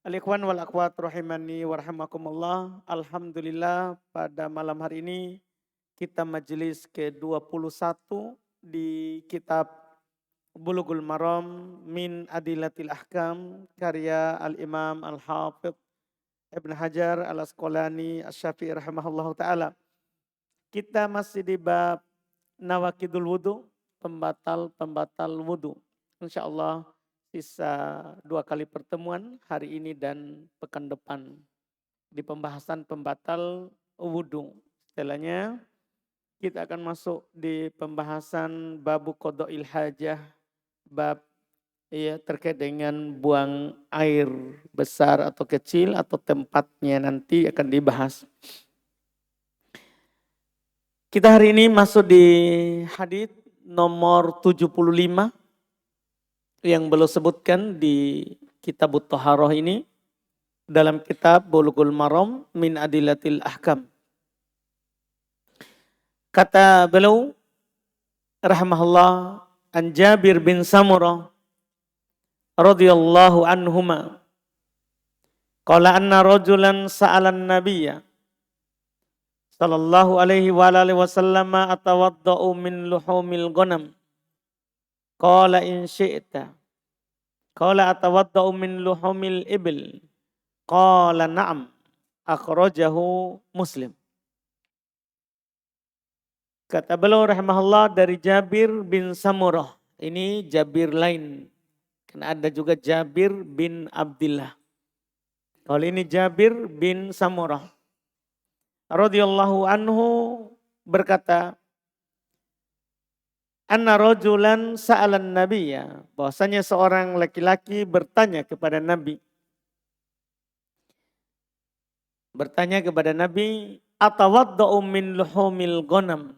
Al-ikhwan wal akhwat rahimani warahmakumullah. Alhamdulillah pada malam hari ini kita majelis ke-21 di kitab Bulughul Maram min Adillatil Ahkam karya Al-Imam Al-Hafidh Ibn Hajar Al-Asqalani Asy-Syafi'i rahimahullahu taala. Kita masih di bab nawakidul wudu, pembatal wudu. Insyaallah sisa 2 kali pertemuan hari ini dan pekan depan di pembahasan pembatal wudu. Setelahnya kita akan masuk di pembahasan babu qada'il hajah, bab terkait dengan buang air besar atau kecil atau tempatnya nanti akan dibahas. Kita hari ini masuk di hadits nomor 75 yang belum sebutkan di kitab Thaharah ini dalam kitab Bulughul Maram min Adillatil Ahkam. Kata beliau rahimahullah an Jabir bin Samurah radhiyallahu anhuma qala anna rajulan sa'alan nabiyya sallallahu alaihi wa alihi wasallam atawaddau min luhumil ghanam. Qala in syi'ta. Qala atawaddau min luhumil ibil. Qala na'am. Akhrajahu Muslim. Kata beliau rahimahullah dari Jabir bin Samurah. Ini Jabir lain. Karena ada juga Jabir bin Abdullah. Kalau ini Jabir bin Samurah radhiyallahu anhu berkata, anna rajulan sa'alan nabiyya, bahwasanya seorang laki-laki bertanya kepada Nabi. Bertanya kepada Nabi, atawaddau min luhumil ghanam.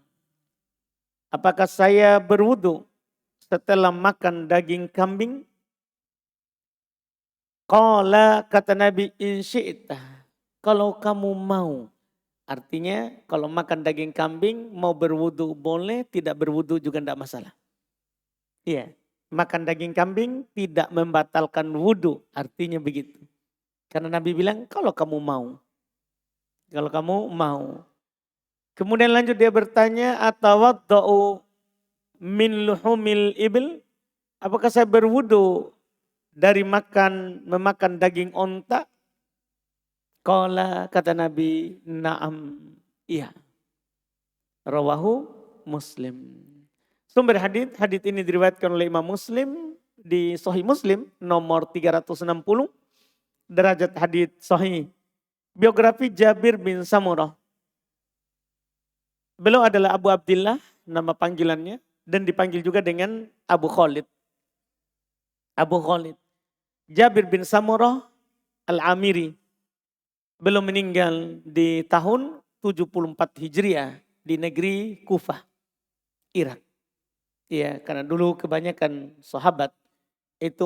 Apakah saya berwudu setelah makan daging kambing? Qala, kata Nabi, in syi'ta, kalau kamu mau. Artinya kalau makan daging kambing mau berwudu boleh, tidak berwudu juga tidak masalah. Iya, makan daging kambing tidak membatalkan wudu, artinya begitu. Karena Nabi bilang kalau kamu mau. Kalau kamu mau. Kemudian lanjut dia bertanya, atawaddau min luhumil ibil? Apakah saya berwudu dari memakan daging onta? Qala, kata Nabi, na'am, iya. Rawahu Muslim. Sumber hadits ini diriwayatkan oleh Imam Muslim di Sahih Muslim nomor 360, derajat hadits sahih. Biografi Jabir bin Samurah. Beliau adalah Abu Abdillah, nama panggilannya, dan dipanggil juga dengan Abu Khalid. Abu Khalid. Jabir bin Samurah Al-Amiri. Beliau meninggal di tahun 74 Hijriah di negeri Kufah, Irak. Ya, karena dulu kebanyakan sahabat itu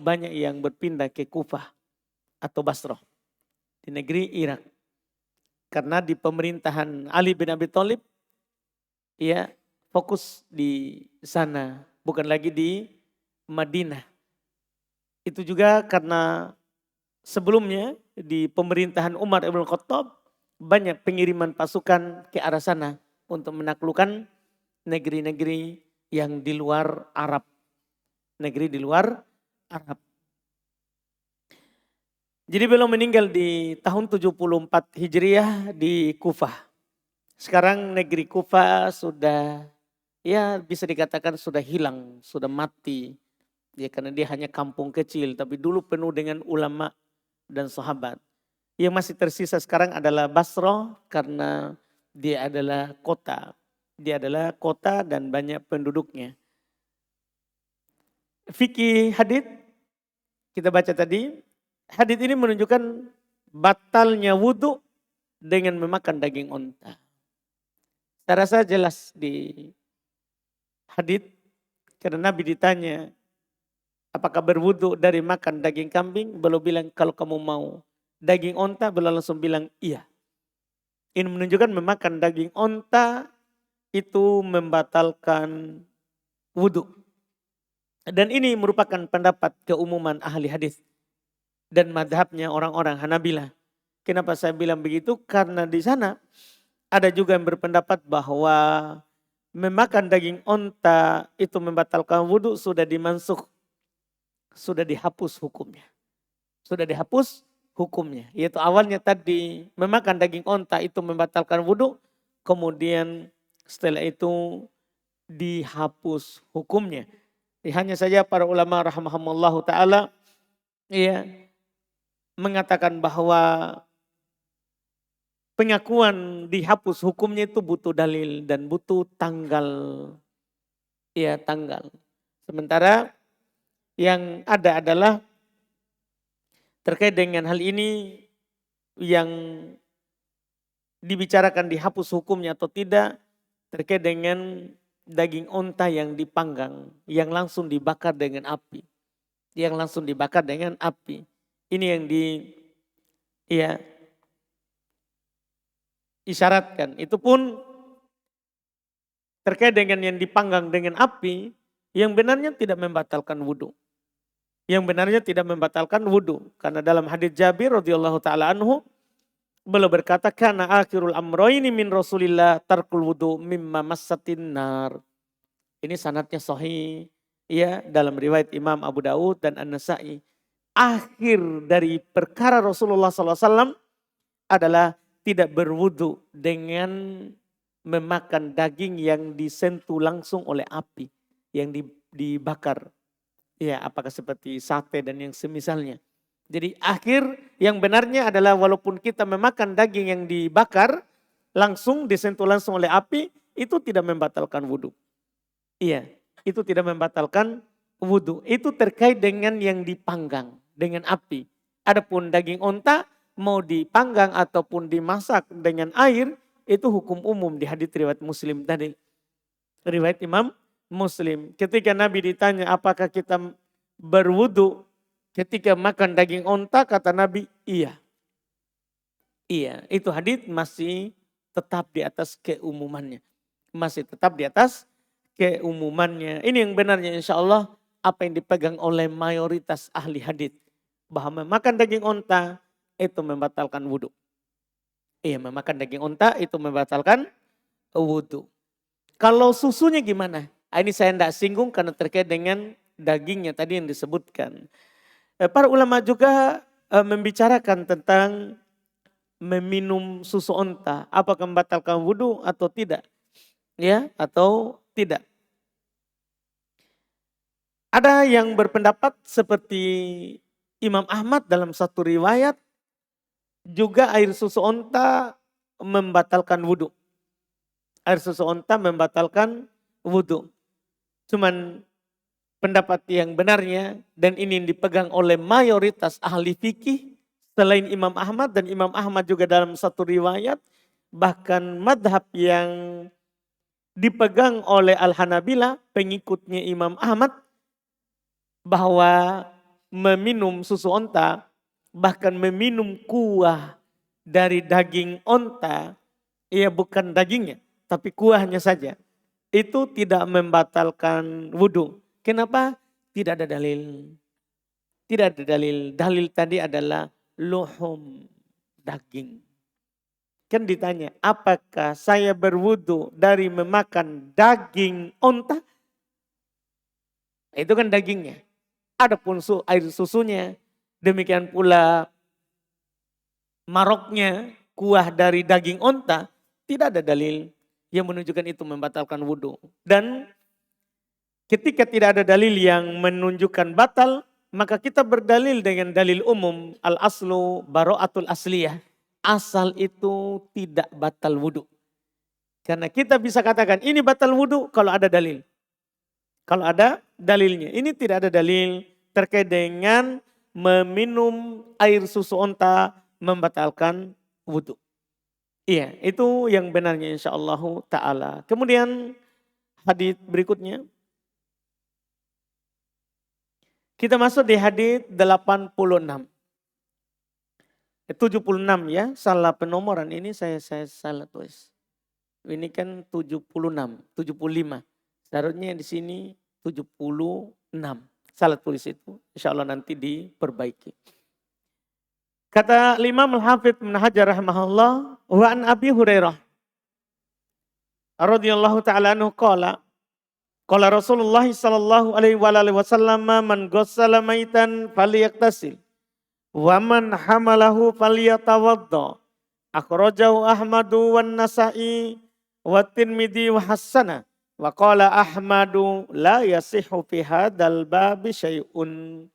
banyak yang berpindah ke Kufah atau Basrah di negeri Irak. Karena di pemerintahan Ali bin Abi Thalib ya fokus di sana, bukan lagi di Madinah. Itu juga karena sebelumnya di pemerintahan Umar Ibn Khattab banyak pengiriman pasukan ke arah sana untuk menaklukkan negeri-negeri yang di luar Arab. Negeri di luar Arab. Jadi beliau meninggal di tahun 74 Hijriah di Kufah. Sekarang negeri Kufah sudah ya bisa dikatakan sudah hilang, sudah mati. Ya karena dia hanya kampung kecil tapi dulu penuh dengan ulama dan sahabat. Yang masih tersisa sekarang adalah Basrah karena dia adalah kota. Dia adalah kota dan banyak penduduknya. Fikih hadits kita baca tadi. Hadits ini menunjukkan batalnya wudu dengan memakan daging onta. Saya rasa jelas di hadits karena Nabi ditanya apakah berwudu dari makan daging kambing? Beliau bilang kalau kamu mau. Daging onta beliau langsung bilang iya. Ini menunjukkan memakan daging onta itu membatalkan wudhu. Dan ini merupakan pendapat keumuman ahli hadis dan madhabnya orang-orang Hanabilah. Kenapa saya bilang begitu? Karena di sana ada juga yang berpendapat bahwa memakan daging onta itu membatalkan wudhu, sudah dimansuh, sudah dihapus hukumnya. Sudah dihapus hukumnya. Yaitu awalnya tadi memakan daging onta itu membatalkan wudhu, kemudian setelah itu dihapus hukumnya. Hanya saja para ulama rahimahumullah ta'ala ya, mengatakan bahwa pengakuan dihapus hukumnya itu butuh dalil dan butuh tanggal. Ya, tanggal. Sementara yang ada adalah terkait dengan hal ini yang dibicarakan dihapus hukumnya atau tidak terkait dengan daging onta yang dipanggang, yang langsung dibakar dengan api. Yang langsung dibakar dengan api. Ini yang isyaratkan. Itu pun terkait dengan yang dipanggang dengan api, yang benarnya tidak membatalkan wudhu. Yang benarnya tidak membatalkan wudhu. Karena dalam hadits Jabir radhiyallahu ta'ala anhu, beliau berkata, kana akhirul amroini min Rasulillah tarkul wudhu mimma massatin nar. Ini sanadnya sahih ya, dalam riwayat Imam Abu Daud dan An-Nasai. Akhir dari perkara Rasulullah SAW adalah tidak berwudu dengan memakan daging yang disentuh langsung oleh api, yang dibakar. Ya, apakah seperti sate dan yang semisalnya. Jadi akhir yang benarnya adalah walaupun kita memakan daging yang dibakar langsung, disentuh langsung oleh api, itu tidak membatalkan wudhu. Iya, itu tidak membatalkan wudhu. Itu terkait dengan yang dipanggang dengan api. Adapun daging onta mau dipanggang ataupun dimasak dengan air, itu hukum umum di hadits riwayat Muslim tadi. Riwayat Imam Muslim. Ketika Nabi ditanya apakah kita berwudu ketika makan daging onta, kata Nabi iya. Iya, itu hadits masih tetap di atas keumumannya. Masih tetap di atas keumumannya. Ini yang benarnya insya Allah apa yang dipegang oleh mayoritas ahli hadits. Bahwa memakan daging onta itu membatalkan wudhu. Iya, memakan daging onta itu membatalkan wudhu. Kalau susunya gimana? Ini saya tidak singgung karena terkait dengan dagingnya tadi yang disebutkan. Para ulama juga membicarakan tentang meminum susu onta. Apakah membatalkan wudhu atau tidak? Ya, atau tidak. Ada yang berpendapat seperti Imam Ahmad dalam satu riwayat, juga air susu onta membatalkan wudhu. Air susu onta membatalkan wudhu. Cuman pendapat yang benarnya dan ini yang dipegang oleh mayoritas ahli fikih selain Imam Ahmad, dan Imam Ahmad juga dalam satu riwayat, bahkan madhab yang dipegang oleh Al-Hanabilah, pengikutnya Imam Ahmad, bahwa meminum susu onta, bahkan meminum kuah dari daging onta, ya bukan dagingnya, tapi kuahnya saja, itu tidak membatalkan wudhu. Kenapa? Tidak ada dalil. Tidak ada dalil. Dalil tadi adalah luhum, daging. Kan ditanya, apakah saya berwudhu dari memakan daging onta? Itu kan dagingnya. Adapun air susunya, demikian pula maroknya, kuah dari daging onta, tidak ada dalil yang menunjukkan itu membatalkan wudhu. Dan ketika tidak ada dalil yang menunjukkan batal, maka kita berdalil dengan dalil umum, al-aslu bara'atul asliyah. Asal itu tidak batal wudhu. Karena kita bisa katakan ini batal wudhu kalau ada dalil. Kalau ada dalilnya. Ini tidak ada dalil terkait dengan meminum air susu onta membatalkan wudhu. Iya, itu yang benarnya insyaallah ta'ala. Kemudian hadits berikutnya. Kita masuk di hadits 86. 76 ya, salah penomoran ini saya salah tulis. Ini kan 76, 75. Seharusnya di sini Salah tulis itu. Insya Allah nanti diperbaiki. Kata Imam Al-Hafidh Ibnu Hajar rahimahullah, wa an Abi Hurairah radhiyallahu ta'ala anhu qala Rasulullah sallallahu alaihi wasallam man ghassala maitan falyaktasil wa man hamalahu falyatawadda. Akhrajahu Ahmadu wan Nasa'i wa Tirmidzi wa hasana. Wa qala Ahmadu la yasihu fi hadzal babi syai'un.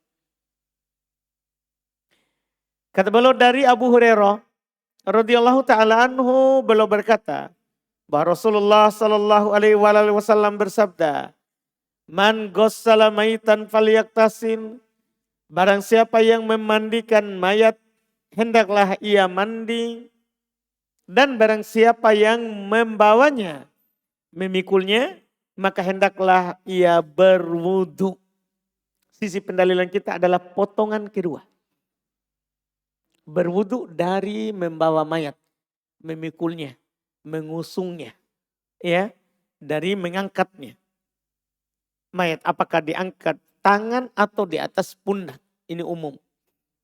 Kata beliau dari Abu Hurairah radhiyallahu taala anhu, beliau berkata bahwa Rasulullah sallallahu alaihi wasallam bersabda, "Man ghassala maitan falyaktasil." Barang siapa yang memandikan mayat, hendaklah ia mandi. Dan barang siapa yang membawanya, memikulnya, maka hendaklah ia berwudu. Sisi pendalilan kita adalah potongan kedua. Berwudu dari membawa mayat, memikulnya, mengusungnya, ya, dari mengangkatnya. Mayat apakah diangkat tangan atau di atas pundak? Ini umum.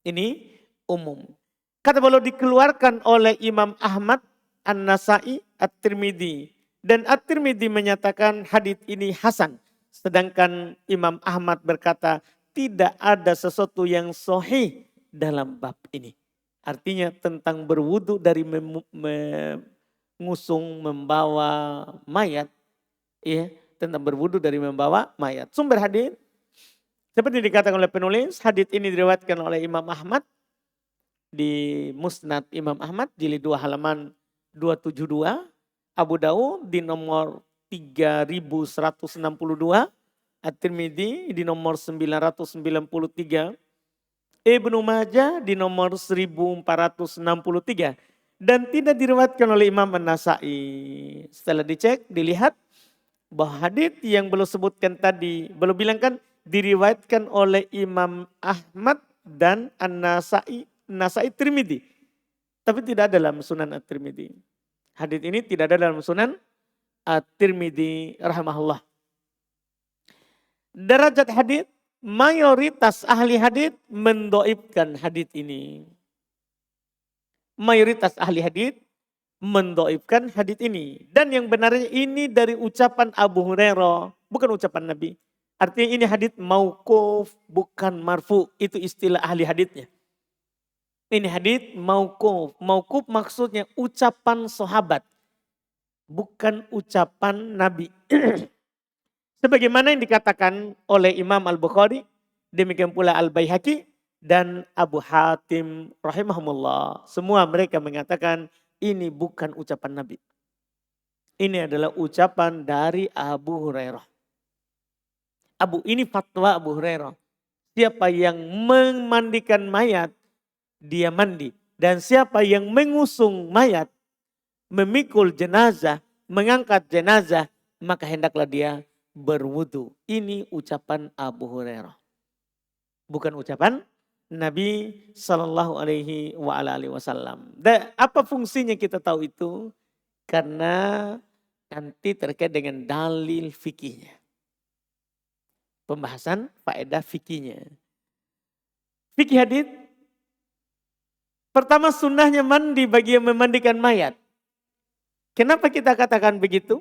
Ini umum. Kata beliau dikeluarkan oleh Imam Ahmad, An-Nasa'i, At-Tirmidzi. Dan At-Tirmidzi menyatakan hadits ini hasan. Sedangkan Imam Ahmad berkata tidak ada sesuatu yang sahih dalam bab ini. Artinya tentang berwudu dari mengusung, membawa mayat. Ya, tentang berwudu dari membawa mayat. Sumber hadits seperti dikatakan oleh penulis, hadits ini diriwayatkan oleh Imam Ahmad di Musnad Imam Ahmad jilid 2 halaman 272, Abu Daud di nomor 3162, At-Tirmidzi di nomor 993, Ibnu Majah di nomor 1463 dan tidak diriwayatkan oleh Imam An-Nasa'i. Setelah dicek, dilihat bahwa hadits yang belum sebutkan tadi, belum bilang kan diriwayatkan oleh Imam Ahmad dan An-Nasa'i, Tirmidzi. Tapi tidak ada dalam Sunan At-Tirmidzi. Hadits ini tidak ada dalam Sunan At-Tirmidzi rahimahullah. Derajat hadits, mayoritas ahli hadits mendoibkan hadits ini. Mayoritas ahli hadits mendoibkan hadits ini. Dan yang benarnya ini dari ucapan Abu Hurairah, bukan ucapan Nabi. Artinya ini hadits mauquf, bukan marfu. Itu istilah ahli haditsnya. Ini hadits mauquf. Mauquf maksudnya ucapan sahabat, bukan ucapan Nabi. Sebagaimana yang dikatakan oleh Imam Al-Bukhari, demikian pula Al-Baihaqi dan Abu Hatim rahimahumullah. Semua mereka mengatakan ini bukan ucapan Nabi. Ini adalah ucapan dari Abu Hurairah. Ini fatwa Abu Hurairah. Siapa yang memandikan mayat, dia mandi. Dan siapa yang mengusung mayat, memikul jenazah, mengangkat jenazah, maka hendaklah dia berwudu. Ini ucapan Abu Hurairah. Bukan ucapan Nabi Sallallahu Alaihi Wasallam. Dan apa fungsinya kita tahu itu? Karena nanti terkait dengan dalil fikihnya. Pembahasan faedah fikihnya. Fikih hadits. Pertama, sunnahnya mandi bagi yang memandikan mayat. Kenapa kita katakan begitu?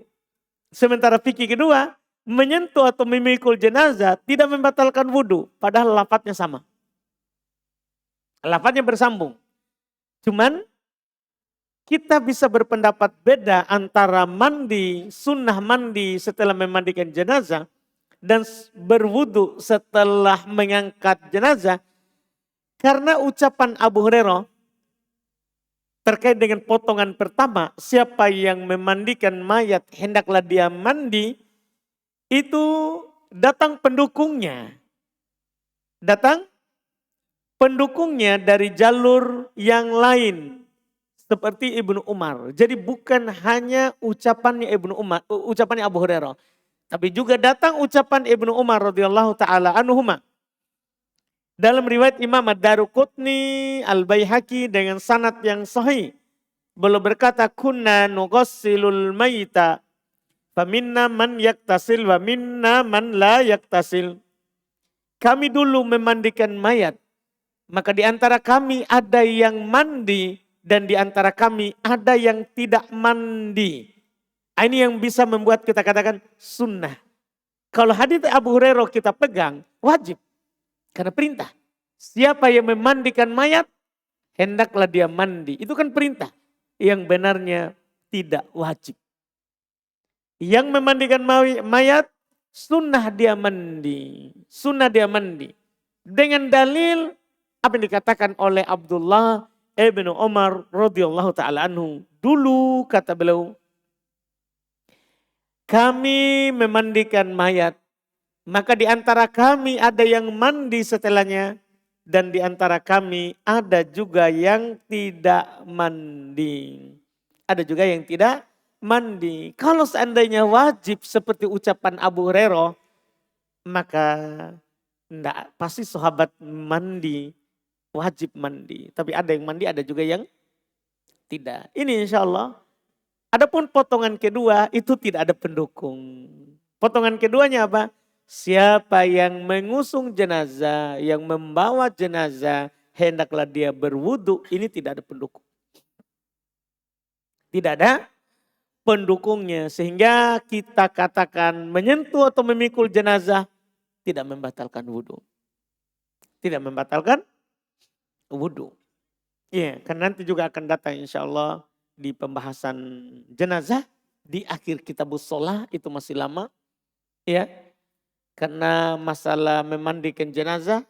Sementara fikih kedua, menyentuh atau memikul jenazah tidak membatalkan wudhu. Padahal lafadznya sama. Lafadznya bersambung. Cuman kita bisa berpendapat beda antara mandi, sunnah mandi setelah memandikan jenazah dan berwudhu setelah mengangkat jenazah. Karena ucapan Abu Hurairah terkait dengan potongan pertama, siapa yang memandikan mayat hendaklah dia mandi, itu datang pendukungnya. Datang pendukungnya dari jalur yang lain. Seperti Ibnu Umar. Jadi bukan hanya ucapannya Ibnu Umar, ucapannya Abu Hurairah. Tapi juga datang ucapan Ibnu Umar radhiyallahu taala anhuma. Dalam riwayat Imam Ad-Daruqutni, Al-Baihaqi dengan sanad yang sahih. Beliau berkata, kunna nughassilul mayita Faminna man yaktasil wa minna man la yaktasil. Kami dulu memandikan mayat. Maka di antara kami ada yang mandi dan di antara kami ada yang tidak mandi. Ini yang bisa membuat kita katakan sunnah. Kalau hadits Abu Hurairah kita pegang, wajib. Karena perintah. Siapa yang memandikan mayat, hendaklah dia mandi. Itu kan perintah. Yang benarnya tidak wajib. Yang memandikan mayat, sunnah dia mandi. Sunnah dia mandi. Dengan dalil apa yang dikatakan oleh Abdullah ibnu Umar radhiyallahu ta'ala anhu. Dulu kata beliau, kami memandikan mayat. Maka di antara kami ada yang mandi setelahnya. Dan di antara kami ada juga yang tidak mandi. Ada juga yang tidak mandi. Kalau seandainya wajib seperti ucapan Abu Hurairah, maka enggak, pasti sahabat mandi, wajib mandi. Tapi ada yang mandi, ada juga yang tidak. Ini insya Allah. Adapun potongan kedua itu tidak ada pendukung. Potongan keduanya apa? Siapa yang mengusung jenazah, yang membawa jenazah, hendaklah dia berwudu. Ini tidak ada pendukung. Tidak ada pendukungnya. Sehingga kita katakan menyentuh atau memikul jenazah tidak membatalkan wudu. Tidak membatalkan wudu. Iya, kan nanti juga akan datang insya Allah di pembahasan jenazah. Di akhir kitabus sholah itu masih lama. Ya, karena masalah memandikan jenazah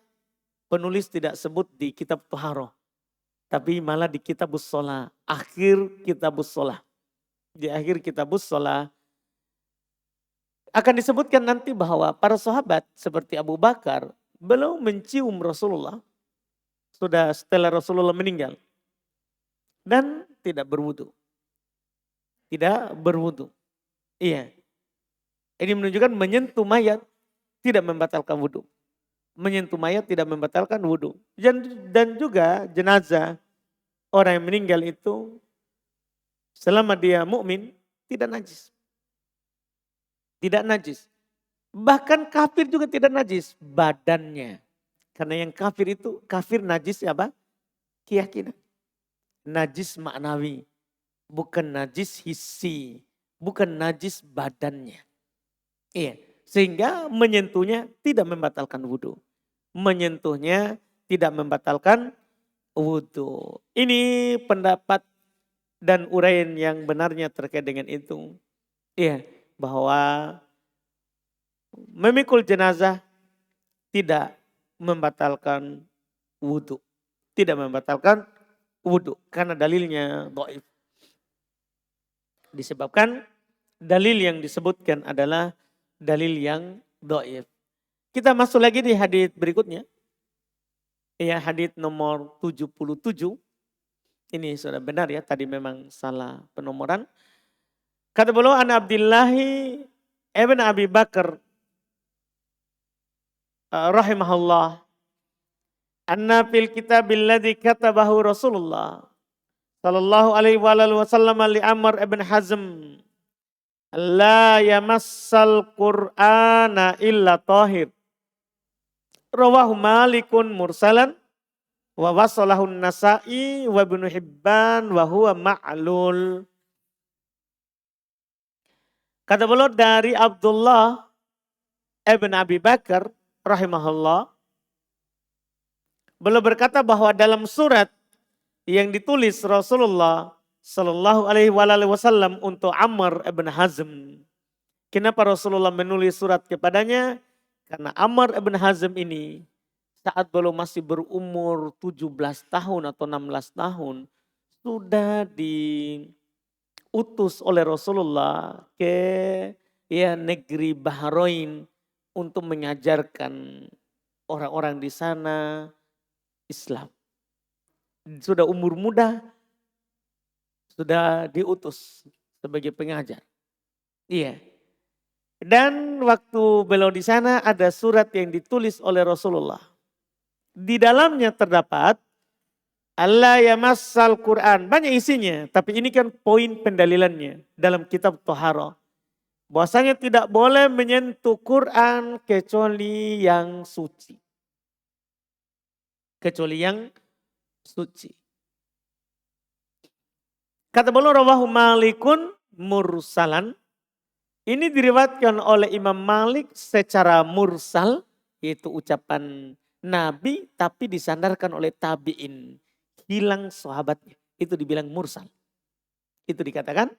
penulis tidak sebut di kitab Thaharah. Tapi malah di kitabus sholah. Akhir kitabus sholah. Di akhir kitabus sholah akan disebutkan nanti bahwa para sahabat seperti Abu Bakar belum mencium Rasulullah. Sudah setelah Rasulullah meninggal. Dan tidak berwudu. Tidak berwudu. Iya. Ini menunjukkan menyentuh mayat tidak membatalkan wudu. Menyentuh mayat tidak membatalkan wudu. Dan juga jenazah orang yang meninggal itu selama dia mukmin tidak najis. Tidak najis. Bahkan kafir juga tidak najis badannya. Karena yang kafir itu kafir najis apa? Keyakinan. Najis maknawi. Bukan najis hissi. Bukan najis badannya. Iya. Sehingga menyentuhnya tidak membatalkan wudu. Menyentuhnya tidak membatalkan wudu. Ini pendapat dan uraian yang benarnya terkait dengan itu. Iya. Bahwa memikul jenazah tidak membatalkan wudu. Tidak membatalkan wudu. Karena dalilnya dhaif. Disebabkan dalil yang disebutkan adalah dalil yang dhaif. Kita masuk lagi di hadis berikutnya. Ya, hadis nomor 77. Ini sudah benar ya, tadi memang salah penomoran. Kata beliau an Abdillahi ibn Abi Bakar rahimahullah anna fil kitabil ladzi katabahu Rasulullah sallallahu alaihi wasallam li Amr ibn Hazm la yamassal Qur'ana illa tahir. Rawahu Malikun mursalan wa wasalahu Nasa'i wa Ibnu Hibban wa huwa ma'lul. Kata beliau dari Abdullah ibn Abi Bakar rahimahullah. Beliau berkata bahwa dalam surat yang ditulis Rasulullah sallallahu alaihi wasallam untuk Amr ibn Hazm. Kenapa Rasulullah menulis surat kepadanya? Karena Amr ibn Hazm ini saat beliau masih berumur 17 tahun atau 16 tahun sudah diutus oleh Rasulullah ke negeri Bahrain untuk mengajarkan orang-orang di sana Islam. Sudah umur muda, sudah diutus sebagai pengajar. Iya. Dan waktu beliau di sana ada surat yang ditulis oleh Rasulullah. Di dalamnya terdapat Allah yamassal Quran. Banyak isinya, tapi ini kan poin pendalilannya dalam kitab Thaharah. Bahwasanya tidak boleh menyentuh Quran kecuali yang suci. Kecuali yang suci. Kata beliau rawahu Malikun mursalan. Ini diriwayatkan oleh Imam Malik secara mursal, yaitu ucapan Nabi tapi disandarkan oleh tabi'in. Hilang sahabatnya. Itu dibilang mursal. Itu dikatakan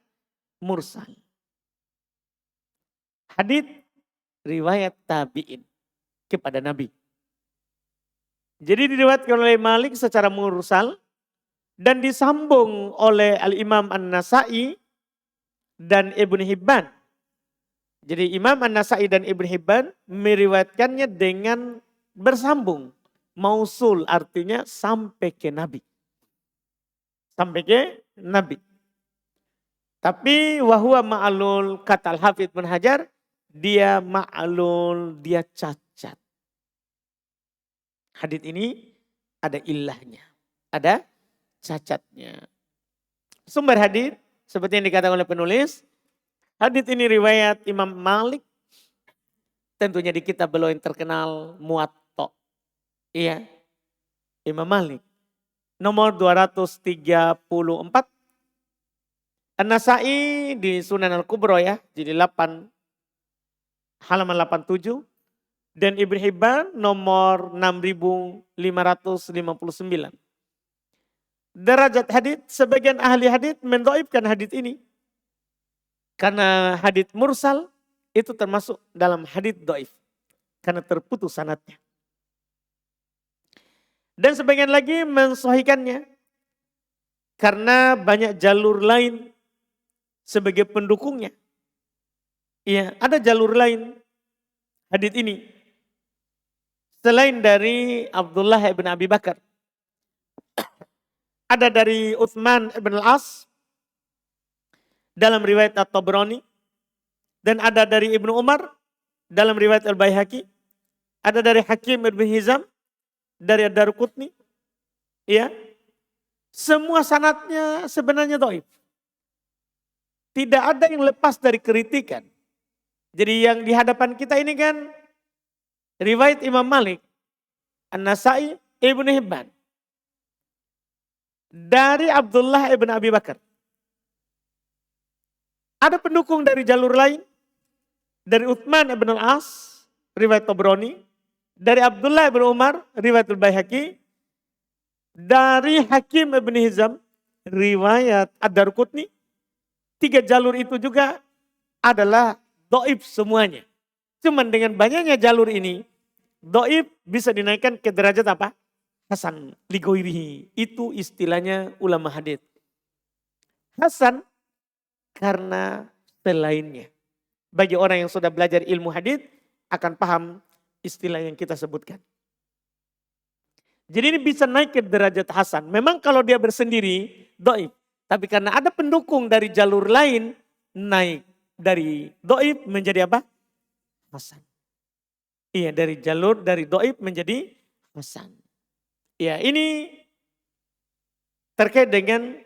mursal. Hadits riwayat tabi'in kepada Nabi. Jadi diriwayatkan oleh Malik secara mursal dan disambung oleh Al-Imam An-Nasai dan Ibnu Hibban. Jadi Imam An-Nasai dan Ibnu Hibban meriwayatkannya dengan bersambung. Mausul artinya sampai ke Nabi. Sampai ke Nabi. Tapi wahwa ma'alul kata Al-Hafidh Ibnu Hajar, dia ma'alul, dia cacat. Hadits ini ada ilahnya, ada cacatnya. Sumber hadits seperti yang dikatakan oleh penulis, hadits ini riwayat Imam Malik, tentunya di kitab beliau yang terkenal Muwatta. Iya, Imam Malik. Nomor 234. An-Nasai di Sunan Al-Kubra ya, jadi 8 halaman 87. Dan Ibnu Hibban nomor 6559. Derajat hadits, sebagian ahli hadits mendhaifkan hadits ini. Karena hadits mursal itu termasuk dalam hadits dhaif. Karena terputus sanadnya. Dan sebagian lagi mensahihkannya. Karena banyak jalur lain sebagai pendukungnya. Iya, ada jalur lain hadits ini. Selain dari Abdullah ibn Abi Bakar. Ada dari Utsman ibn al-As dalam riwayat At-Tabrani. Dan ada dari Ibnu Umar dalam riwayat Al-Baihaqi. Ada dari Hakim ibn Hizam dari Ad-Darqutni. Ya. Semua sanadnya sebenarnya dhaif. Tidak ada yang lepas dari kritikan. Jadi yang di hadapan kita ini kan riwayat Imam Malik, An-Nasai, Ibnu Hibban. Dari Abdullah ibn Abi Bakar. Ada pendukung dari jalur lain. Dari Utsman ibn al-As, riwayat Tabrani. Dari Abdullah ibn Umar, riwayat Al-Baihaqi. Dari Hakim ibn Hizam, riwayat Ad-Darqutni. 3 jalur itu juga adalah dhaif semuanya. Cuman dengan banyaknya jalur ini, dhaif bisa dinaikkan ke derajat apa? Hasan ligoirihi. Itu istilahnya ulama hadits. Hasan karena selainnya. Bagi orang yang sudah belajar ilmu hadits akan paham istilah yang kita sebutkan. Jadi ini bisa naik ke derajat hasan. Memang kalau dia bersendiri, dhaif. Tapi karena ada pendukung dari jalur lain, naik dari dhaif menjadi apa? Hasan. Iya, dari jalur dari dhaif menjadi hasan. Ya, ini terkait dengan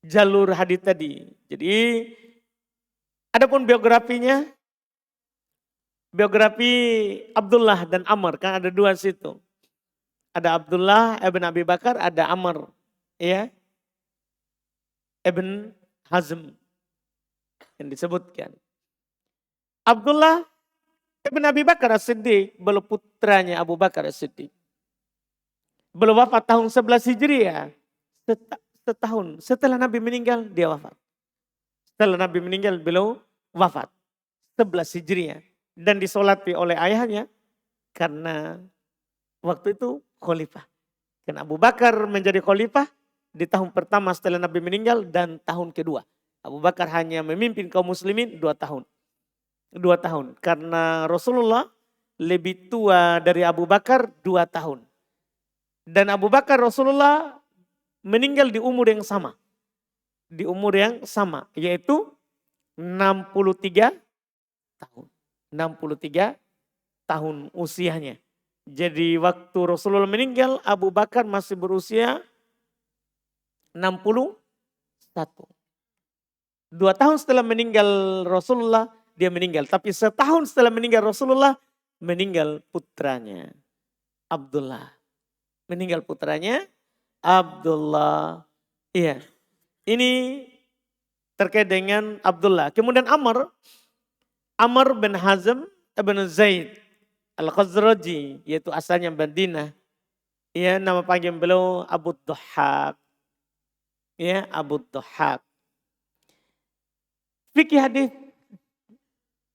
jalur hadits tadi. Jadi adapun biografinya, biografi Abdullah dan Amr, kan ada 2 situ. Ada Abdullah ibn Abi Bakar, ada Amr, ya, ibn Hazm yang disebutkan. Abdullah ibn Abi Bakar As-Siddiq, beliau putranya Abu Bakar As-Siddiq. Beliau wafat tahun 11 Hijriah. Setahun setelah Nabi meninggal, dia wafat. Setelah Nabi meninggal, beliau wafat. 11 Hijriah. Dan disolati oleh ayahnya karena waktu itu khalifah. Karena Abu Bakar menjadi khalifah di tahun pertama setelah Nabi meninggal dan tahun kedua. Abu Bakar hanya memimpin kaum muslimin 2 tahun. 2 tahun. Karena Rasulullah lebih tua dari Abu Bakar 2 tahun. Dan Abu Bakar Rasulullah meninggal di umur yang sama. Di umur yang sama, yaitu 63 tahun. 63 tahun usianya. Jadi waktu Rasulullah meninggal, Abu Bakar masih berusia 61. 2 tahun setelah meninggal Rasulullah, dia meninggal. Tapi setahun setelah meninggal Rasulullah, meninggal putranya Abdullah. Meninggal putranya Abdullah. Iya. Ini terkait dengan Abdullah. Kemudian Amr bin Hazm bin Zaid Al-Khazraji, yaitu asalnya Madinah. Ya, nama panggilan beliau Abu Dhahhak. Ya, Abu Dhahhak. Fikih hadis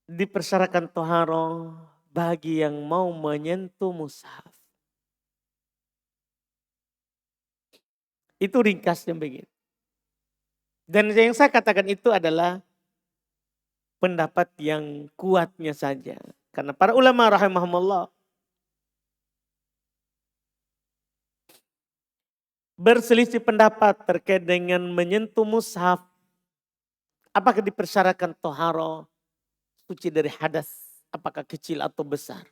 dipersyaratkan toharoh bagi yang mau menyentuh mushaf. Itu ringkasnya begitu. Dan yang saya katakan itu adalah pendapat yang kuatnya saja. Karena para ulama rahimahumullah berselisih pendapat terkait dengan menyentuh mushaf. Apakah dipersyaratkan toharoh suci dari hadas, apakah kecil atau besar.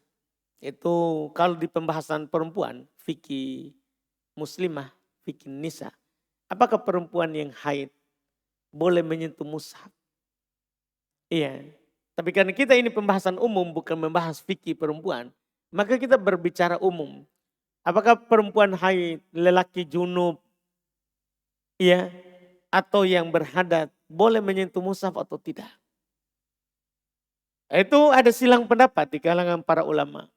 Itu kalau di pembahasan perempuan, fikih muslimah, fikih nisa. Apakah perempuan yang haid boleh menyentuh mushaf? Iya. Tapi karena kita ini pembahasan umum bukan membahas fikih perempuan, maka kita berbicara umum. Apakah perempuan haid, lelaki junub, iya, atau yang berhadat boleh menyentuh mushaf atau tidak? Itu ada silang pendapat di kalangan para ulama.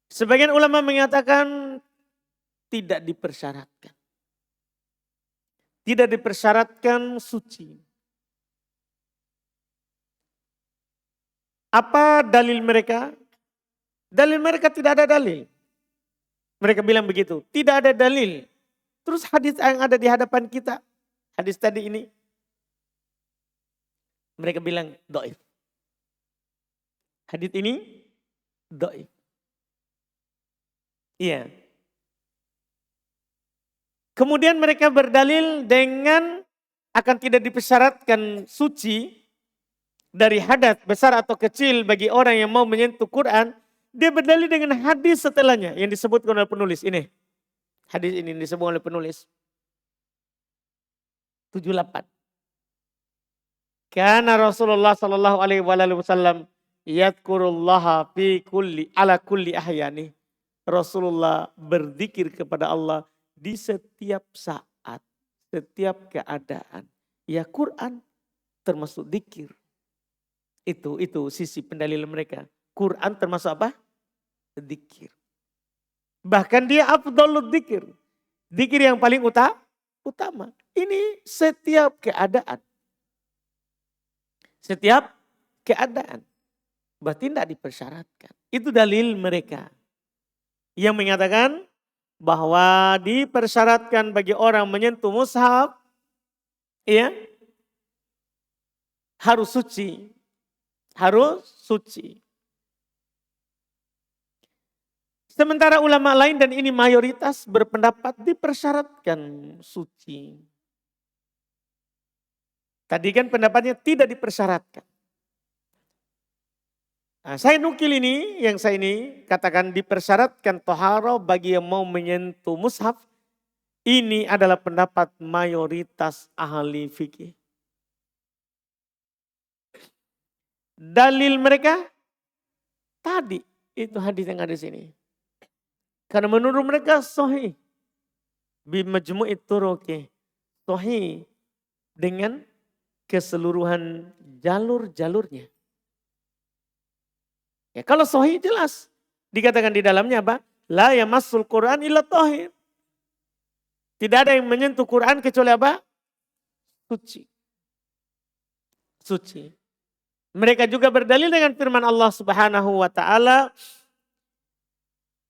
Sebagian ulama mengatakan tidak dipersyaratkan. Tidak dipersyaratkan suci. Apa dalil mereka? Dalil mereka tidak ada dalil. Mereka bilang begitu, tidak ada dalil. Terus hadis yang ada di hadapan kita, hadis tadi ini, mereka bilang dhaif. Hadis ini dhaif. Iya. Kemudian mereka berdalil dengan akan tidak dipersyaratkan suci dari hadas besar atau kecil bagi orang yang mau menyentuh Quran. Dia berdalil dengan hadis setelahnya yang disebutkan oleh penulis ini. Hadis ini disebut oleh penulis. 78. Karena Rasulullah sallallahu alaihi wasallam yadhkurullaha fi kulli ala kulli ahyani. Rasulullah berzikir kepada Allah di setiap saat, setiap keadaan. Ya Quran termasuk zikir. Itu sisi pendalilan mereka. Quran termasuk apa? Zikir. Bahkan dia afdhalul zikir. Zikir yang paling utama. Ini setiap keadaan. Setiap keadaan. Berarti tidak dipersyaratkan. Itu dalil mereka. Yang mengatakan bahwa dipersyaratkan bagi orang menyentuh mushaf. Ya, harus suci. Harus suci. Sementara ulama lain dan ini mayoritas berpendapat dipersyaratkan suci. Tadi kan pendapatnya tidak dipersyaratkan. Nah, saya nukil ini, yang saya ini katakan dipersyaratkan toharo bagi yang mau menyentuh mushaf. Ini adalah pendapat mayoritas ahli fikih. Dalil mereka tadi itu hadis yang ada di sini. Karena menurut mereka sahih. Bimajmu'i turuqi. Sahih dengan keseluruhan jalur-jalurnya. Ya, kalau sahih jelas. Dikatakan di dalamnya apa? La yamassul Qur'an illa tahir. Tidak ada yang menyentuh Quran kecuali apa? Suci. Suci. Mereka juga berdalil dengan firman Allah Subhanahu wa taala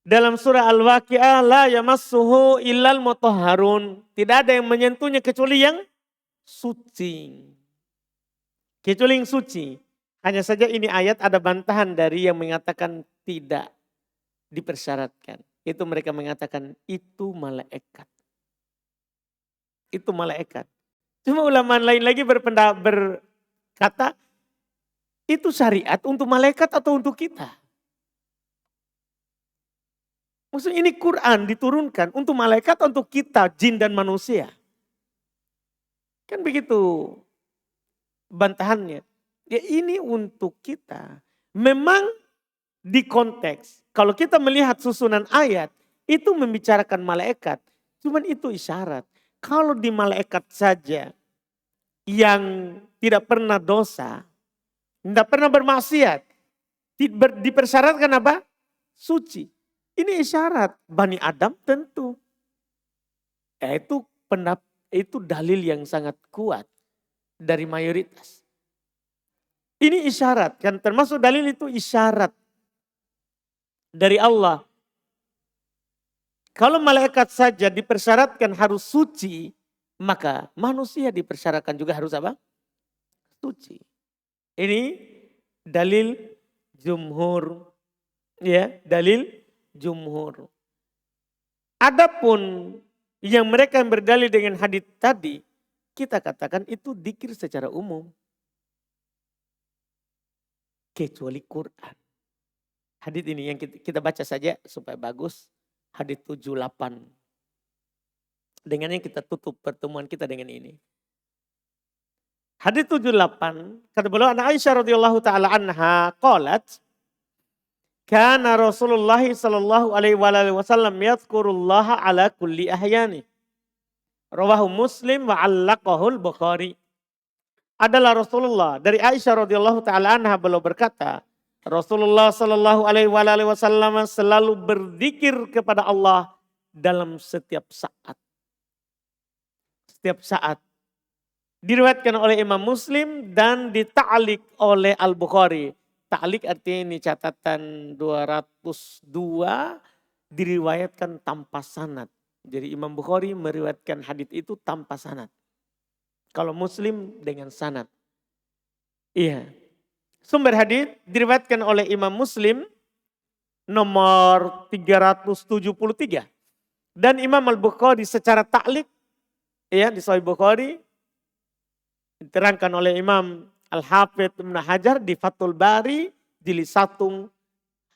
dalam surah Al-Waqiah, la yamassuhu illal mutahharun. Tidak ada yang menyentuhnya kecuali yang suci. Kecuali yang suci. Hanya saja ini ayat ada bantahan dari yang mengatakan tidak dipersyaratkan. Itu mereka mengatakan itu malaikat. Itu malaikat. Cuma ulama lain lagi berkata itu syariat untuk malaikat atau untuk kita. Maksudnya ini Quran diturunkan untuk malaikat, untuk kita, jin dan manusia. Kan begitu bantahannya. Ya ini untuk kita. Memang di konteks, kalau kita melihat susunan ayat, itu membicarakan malaikat. Cuman itu isyarat. Kalau di malaikat saja yang tidak pernah dosa, tidak pernah bermaksiat, dipersyaratkan apa? Suci. Ini isyarat. Bani Adam tentu. Itu dalil yang sangat kuat dari mayoritas. Ini isyarat kan, termasuk dalil itu isyarat dari Allah. Kalau malaikat saja dipersyaratkan harus suci, maka manusia dipersyaratkan juga harus apa? Suci. Ini dalil jumhur, ya, dalil jumhur. Adapun yang mereka yang berdalil dengan hadits tadi, kita katakan itu dzikir secara umum. Kecuali Quran. Hadits ini yang kita baca saja supaya bagus. Hadits 78. Dengannya kita tutup pertemuan kita dengan ini. Hadits 78, kata beliau An Aisyah radhiyallahu taala anha qalat, kana Rasulullah sallallahu alaihi wasallam yadhkurullaha ala kulli ahyani. Rawahu Muslim wa 'allaqahu al-Bukhari. Adalah Rasulullah dari Aisyah radhiyallahu taala anha beliau berkata, Rasulullah sallallahu alaihi wasallam selalu berzikir kepada Allah dalam setiap saat. Setiap saat. Diriwayatkan oleh Imam Muslim dan dita'liq oleh Al-Bukhari. Ta'liq artinya ini catatan 202 diriwayatkan tanpa sanad. Jadi Imam Bukhari meriwayatkan hadits itu tanpa sanad. Kalau Muslim dengan sanad. Iya. Sumber hadits diriwayatkan oleh Imam Muslim nomor 373. Dan Imam Al-Bukhari secara ta'liq ya di Sahih Bukhari diterangkan oleh Imam Al-Hafidh Ibnu Hajar di Fathul Bari jilid 1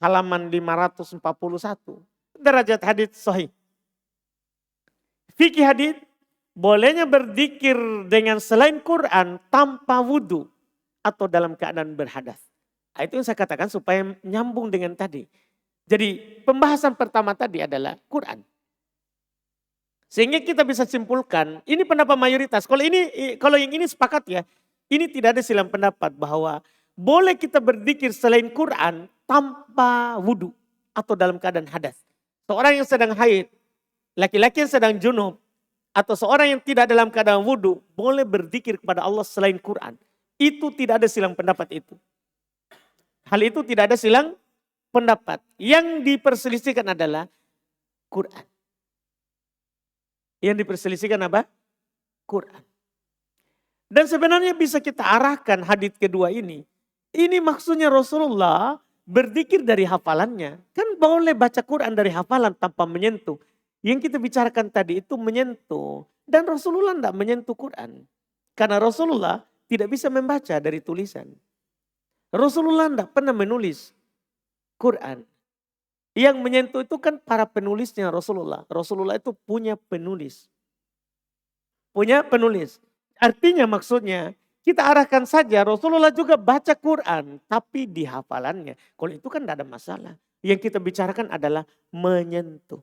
halaman 541. Derajat hadits sahih. Fikih hadits bolehnya berzikir dengan selain Quran tanpa wudu atau dalam keadaan berhadas. Nah, itu yang saya katakan supaya nyambung dengan tadi. Jadi pembahasan pertama tadi adalah Quran. Sehingga kita bisa simpulkan, ini pendapat mayoritas. Kalau yang ini sepakat ya, ini tidak ada silang pendapat bahwa boleh kita berzikir selain Quran tanpa wudu atau dalam keadaan hadas. Seorang yang sedang haid, laki-laki yang sedang junub, atau seorang yang tidak dalam keadaan wudu, boleh berzikir kepada Allah selain Quran. Itu tidak ada silang pendapat itu. Hal itu tidak ada silang pendapat. Yang diperselisihkan adalah Quran. Yang diperselisihkan apa? Quran. Dan sebenarnya bisa kita arahkan hadits kedua ini. Ini maksudnya Rasulullah berzikir dari hafalannya. Kan boleh baca Quran dari hafalan tanpa menyentuh. Yang kita bicarakan tadi itu menyentuh. Dan Rasulullah tidak menyentuh Quran. Karena Rasulullah tidak bisa membaca dari tulisan. Rasulullah tidak pernah menulis Quran. Yang menyentuh itu kan para penulisnya Rasulullah. Rasulullah itu punya penulis. Punya penulis. Artinya maksudnya kita arahkan saja Rasulullah juga baca Quran. Tapi di hafalannya. Kalau itu kan tidak ada masalah. Yang kita bicarakan adalah menyentuh.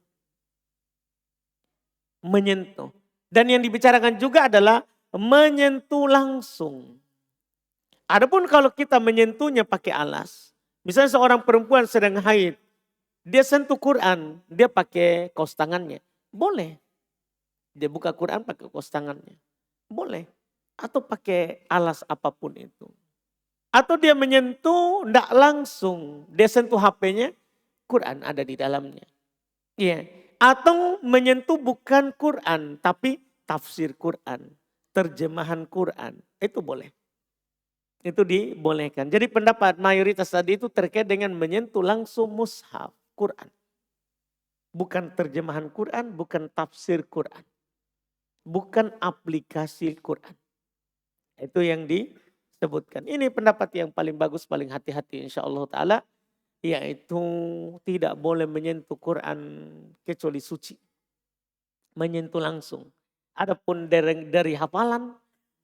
Menyentuh. Dan yang dibicarakan juga adalah menyentuh langsung. Adapun kalau kita menyentuhnya pakai alas. Misalnya seorang perempuan sedang haid. Dia sentuh Quran, dia pakai kaos tangannya. Boleh. Dia buka Quran pakai kaos tangannya. Boleh. Atau pakai alas apapun itu. Atau dia menyentuh tidak langsung. Dia sentuh HP-nya, Quran ada di dalamnya. Iya. Atau menyentuh bukan Quran, tapi tafsir Quran. Terjemahan Quran. Itu boleh. Itu dibolehkan. Jadi pendapat mayoritas tadi itu terkait dengan menyentuh langsung mushaf. Quran. Bukan terjemahan Quran, bukan tafsir Quran. Bukan aplikasi Quran. Itu yang disebutkan. Ini pendapat yang paling bagus, paling hati-hati insya Allah ta'ala. Yaitu tidak boleh menyentuh Quran kecuali suci. Menyentuh langsung. Adapun dari hafalan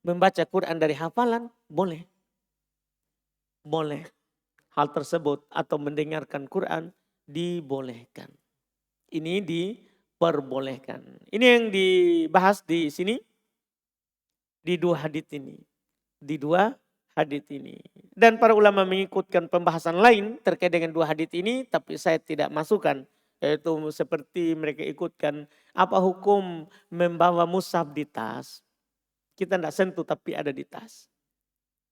Membaca Quran dari hafalan boleh. Boleh. Hal tersebut atau mendengarkan Quran dibolehkan. Ini diperbolehkan. Ini yang dibahas di sini di dua hadits ini. Di dua hadits ini. Dan para ulama mengikutkan pembahasan lain terkait dengan dua hadits ini, tapi saya tidak masukkan. Yaitu seperti mereka ikutkan apa hukum membawa mushaf di tas. Kita tidak sentuh tapi ada di tas.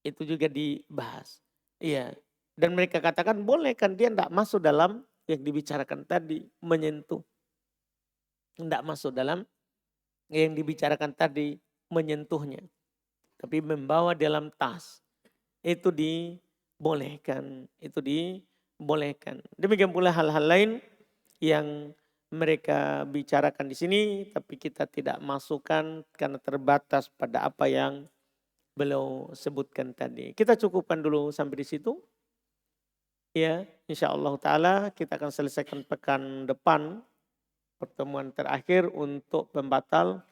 Itu juga dibahas. Iya. Dan mereka katakan boleh kan dia tidak masuk dalam yang dibicarakan tadi. Menyentuh. Tidak masuk dalam yang dibicarakan tadi menyentuhnya. Tapi membawa dalam tas. Itu dibolehkan. Itu dibolehkan. Demikian pula hal-hal lain yang mereka bicarakan di sini. Tapi kita tidak masukkan karena terbatas pada apa yang beliau sebutkan tadi. Kita cukupkan dulu sampai di situ. Ya, insyaallah taala kita akan selesaikan pekan depan pertemuan terakhir untuk pembatal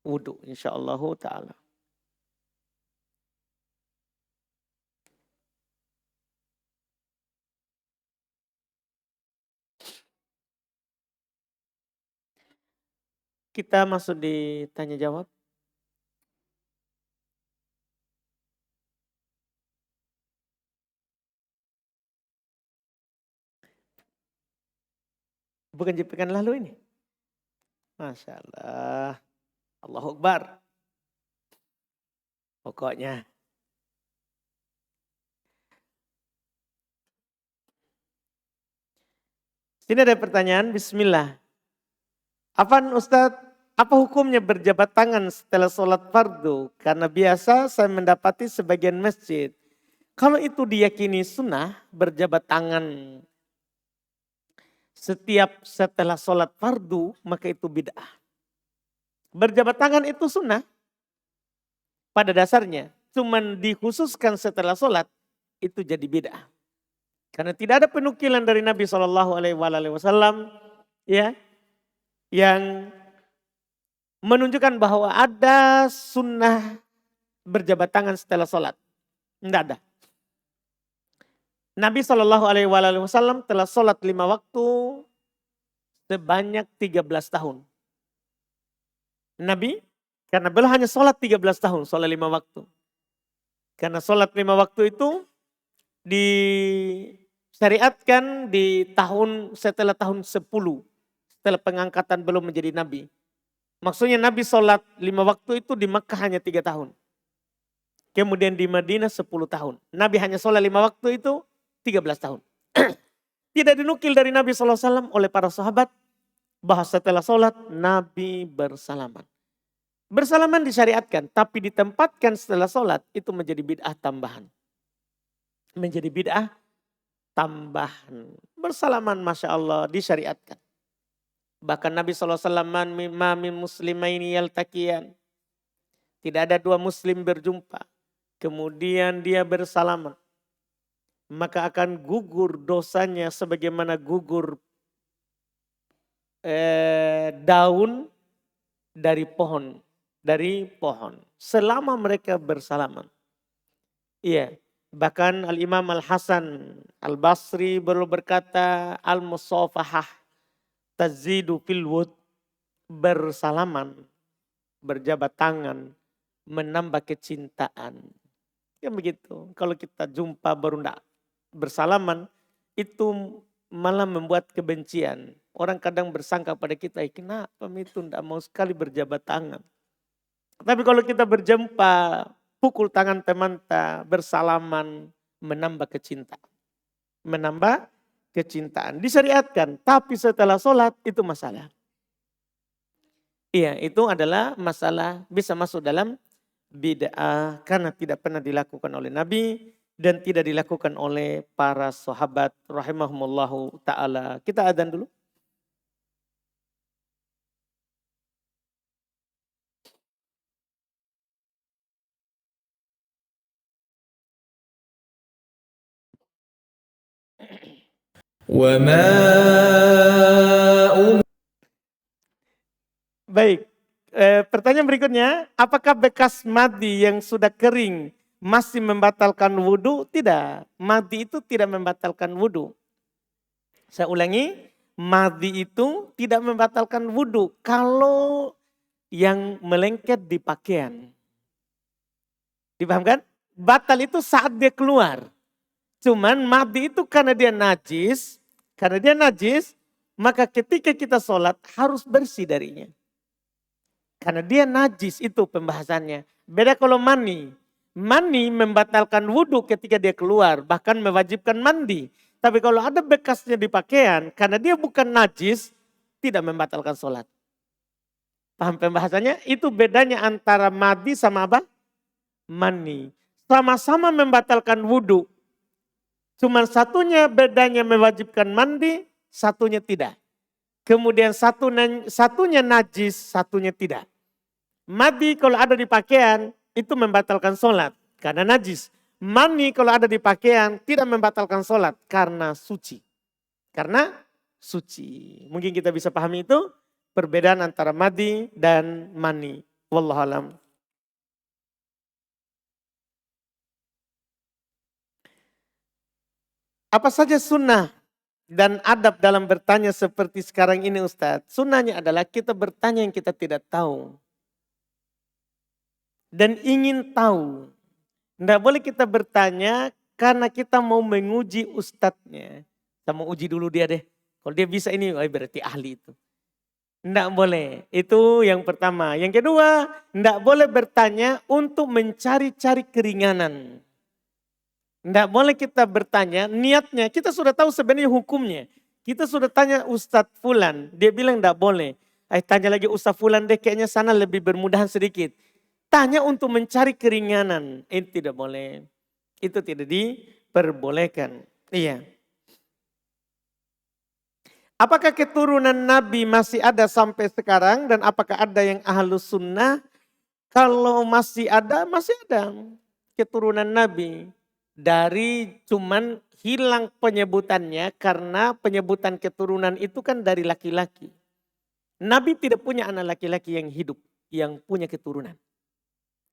wudhu insyaallah taala. Kita masuk di tanya jawab. Bukan di pekan lalu ini. Masya Allah. Allahu Akbar. Pokoknya. Sini ada pertanyaan. Bismillah. Afan Ustadz, apa hukumnya berjabat tangan setelah sholat fardu? Karena biasa saya mendapati sebagian masjid. Kalau itu diyakini sunnah, berjabat tangan setiap setelah sholat fardu, maka itu bid'ah. Berjabat tangan itu sunnah pada dasarnya. Cuman dikhususkan setelah sholat, itu jadi bid'ah. Karena tidak ada penukilan dari Nabi SAW ya, yang menunjukkan bahwa ada sunnah berjabat tangan setelah sholat. Tidak ada. Nabi SAW telah sholat 5 waktu sebanyak 13 tahun. Nabi, karena beliau hanya sholat 13 tahun, sholat 5 waktu. Karena sholat 5 waktu itu disyariatkan di tahun setelah tahun 10. Setelah pengangkatan belum menjadi Nabi. Maksudnya Nabi sholat 5 waktu itu di Makkah hanya 3 tahun. Kemudian di Madinah 10 tahun. Nabi hanya sholat 5 waktu itu 13 tahun. Tidak dinukil dari Nabi SAW oleh para sahabat bahwa setelah sholat Nabi bersalaman. Bersalaman disyariatkan, tapi ditempatkan setelah sholat itu menjadi bid'ah tambahan. Menjadi bid'ah tambahan. Bersalaman Masya Allah disyariatkan. Bahkan Nabi SAW ma min muslimaini yaltaqiyan. Tidak ada dua muslim berjumpa. Kemudian dia bersalaman. Maka akan gugur dosanya sebagaimana gugur daun dari pohon. Selama mereka bersalaman. Iya. Bahkan Al-Imam Al-Hasan Al-Basri berkata al-musafahah tazidu fil wud, bersalaman, berjabat tangan, menambah kecintaan. Ya begitu. Kalau kita jumpa baru tidak bersalaman, itu malah membuat kebencian. Orang kadang bersangka pada kita, kenapa itu tidak mau sekali berjabat tangan. Tapi kalau kita berjumpa, pukul tangan teman, bersalaman, menambah kecintaan. Menambah kecintaan. Disyariatkan, tapi setelah sholat itu masalah. Iya, itu adalah masalah bisa masuk dalam bid'ah karena tidak pernah dilakukan oleh Nabi dan tidak dilakukan oleh para sahabat rahimahumullahu ta'ala. Kita adzan dulu. Baik, Pertanyaan berikutnya, apakah bekas madi yang sudah kering masih membatalkan wudhu? Tidak, madi itu tidak membatalkan wudhu. Saya ulangi, madi itu tidak membatalkan wudhu kalau yang melengket di pakaian. Dipahamkan? Batal itu saat dia keluar. Cuman madi itu karena dia najis, maka ketika kita sholat harus bersih darinya. Karena dia najis itu pembahasannya. Beda kalau mani. Mani membatalkan wudhu ketika dia keluar. Bahkan mewajibkan mandi. Tapi kalau ada bekasnya di pakaian. Karena dia bukan najis. Tidak membatalkan sholat. Paham pembahasannya? Itu bedanya antara madi sama apa? Mani. Sama-sama membatalkan wudhu. Cuman satunya bedanya mewajibkan mandi. Satunya tidak. Kemudian satunya najis. Satunya tidak. Madi kalau ada di pakaian itu membatalkan sholat karena najis. Mani kalau ada di pakaian tidak membatalkan sholat karena suci. Karena suci. Mungkin kita bisa pahami itu perbedaan antara madi dan mani. Wallahualam. Apa saja sunnah dan adab dalam bertanya seperti sekarang ini Ustadz? Sunnahnya adalah kita bertanya yang kita tidak tahu. Dan ingin tahu. Tidak boleh kita bertanya karena kita mau menguji ustadznya. Kita mau uji dulu dia deh. Kalau dia bisa ini berarti ahli itu. Tidak boleh. Itu yang pertama. Yang kedua, tidak boleh bertanya untuk mencari-cari keringanan. Tidak boleh kita bertanya niatnya. Kita sudah tahu sebenarnya hukumnya. Kita sudah tanya Ustadz Fulan. Dia bilang tidak boleh. Tanya lagi Ustadz Fulan deh kayaknya sana lebih bermudahan sedikit. Tanya untuk mencari keringanan. Itu tidak boleh. Itu tidak diperbolehkan. Iya. Apakah keturunan Nabi masih ada sampai sekarang? Dan apakah ada yang ahlus sunnah? Kalau masih ada keturunan Nabi. Dari cuman hilang penyebutannya karena penyebutan keturunan itu kan dari laki-laki. Nabi tidak punya anak laki-laki yang hidup, yang punya keturunan.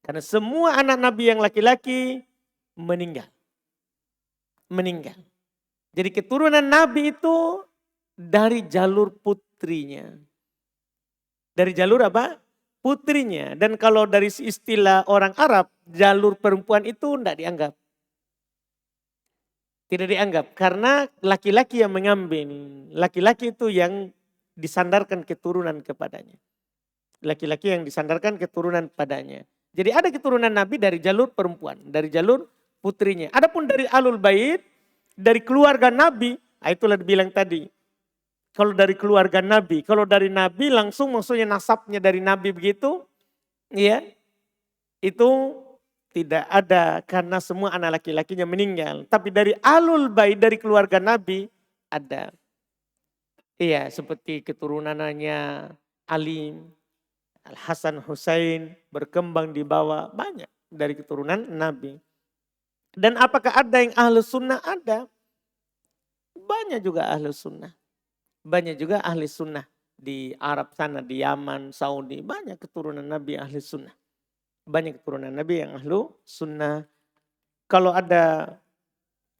Karena semua anak Nabi yang laki-laki meninggal. Meninggal. Jadi keturunan Nabi itu dari jalur putrinya. Dari jalur apa? Putrinya. Dan kalau dari istilah orang Arab, jalur perempuan itu tidak dianggap. Tidak dianggap karena laki-laki yang mengambil. Laki-laki itu yang disandarkan keturunan kepadanya. Laki-laki yang disandarkan keturunan padanya. Jadi ada keturunan Nabi dari jalur perempuan, dari jalur putrinya. Adapun dari alul bait, dari keluarga Nabi, itulah dibilang tadi. Kalau dari keluarga Nabi, kalau dari Nabi langsung maksudnya nasabnya dari Nabi begitu, ya itu tidak ada karena semua anak laki-lakinya meninggal. Tapi dari alul bait, dari keluarga Nabi ada. Iya, seperti keturunannya Ali, Al-Hasan Hussein berkembang di bawah banyak dari keturunan Nabi. Dan apakah ada yang ahli sunnah? Ada. Banyak juga ahli sunnah. Banyak juga ahli sunnah. Di Arab sana, di Yaman, Saudi. Banyak keturunan Nabi ahli sunnah. Banyak keturunan Nabi yang ahli sunnah. Kalau ada